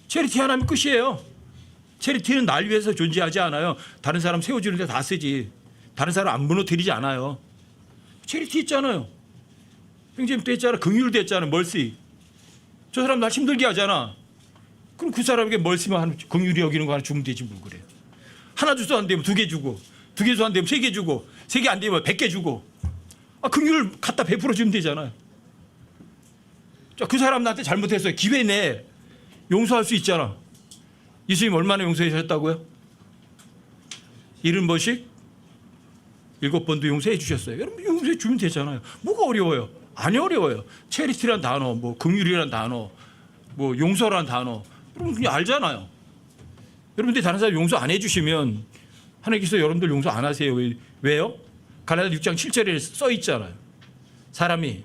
체리티 하나면 끝이에요. 체리티는 날 위해서 존재하지 않아요. 다른 사람 세워주는데 다 쓰지. 다른 사람 안 무너뜨리지 않아요. 체리티 있잖아요. 형제님도 했잖아. 긍휼도 했잖아. 멀시. 저 사람 날 힘들게 하잖아. 그럼 그 사람에게 멀시만 긍휼히 여기는 거 하나 주면 되지 뭘 그래요. 하나 주소 안 되면 2개 주고 2개 주소 안 되면 3개 주고 3개 안 되면 100개 주고 긍휼을 갖다 베풀어 주면 되잖아요. 자, 그 사람 나한테 잘못했어요. 기회 내 용서할 수 있잖아. 예수님 얼마나 용서하셨다고요? 70번씩 7번도 용서해 주셨어요. 여러분 용서해 주면 되잖아요. 뭐가 어려워요? 안 어려워요. 체리티란 단어, 뭐 긍휼이란 단어, 뭐 용서란 단어, 여러분 그냥 알잖아요. 여러분들이 다른 사람 용서 안 해주시면 하나님께서 여러분들 용서 안 하세요. 왜요? 갈라디아 6장 7절에 써 있잖아요. 사람이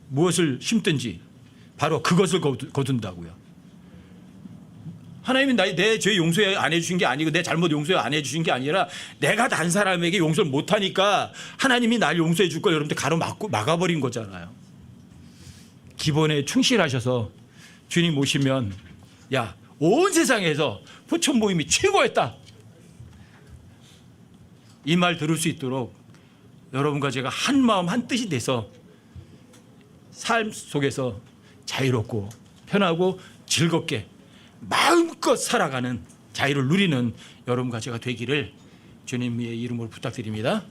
무엇을 심든지 바로 그것을 거둔다고요. 하나님이 내 죄 용서해 안 해주신 게 아니고 내 잘못 용서해 안 해주신 게 아니라 내가 다른 사람에게 용서를 못하니까 하나님이 날 용서해 줄 걸 여러분들 막아버린 거잖아요. 기본에 충실하셔서 주님 오시면 야, 온 세상에서 포천 모임이 최고였다. 이 말 들을 수 있도록 여러분과 제가 한 마음 한 뜻이 돼서 삶 속에서 자유롭고 편하고 즐겁게 마음껏 살아가는 자유를 누리는 여러분과 제가 되기를 주님의 이름으로 부탁드립니다.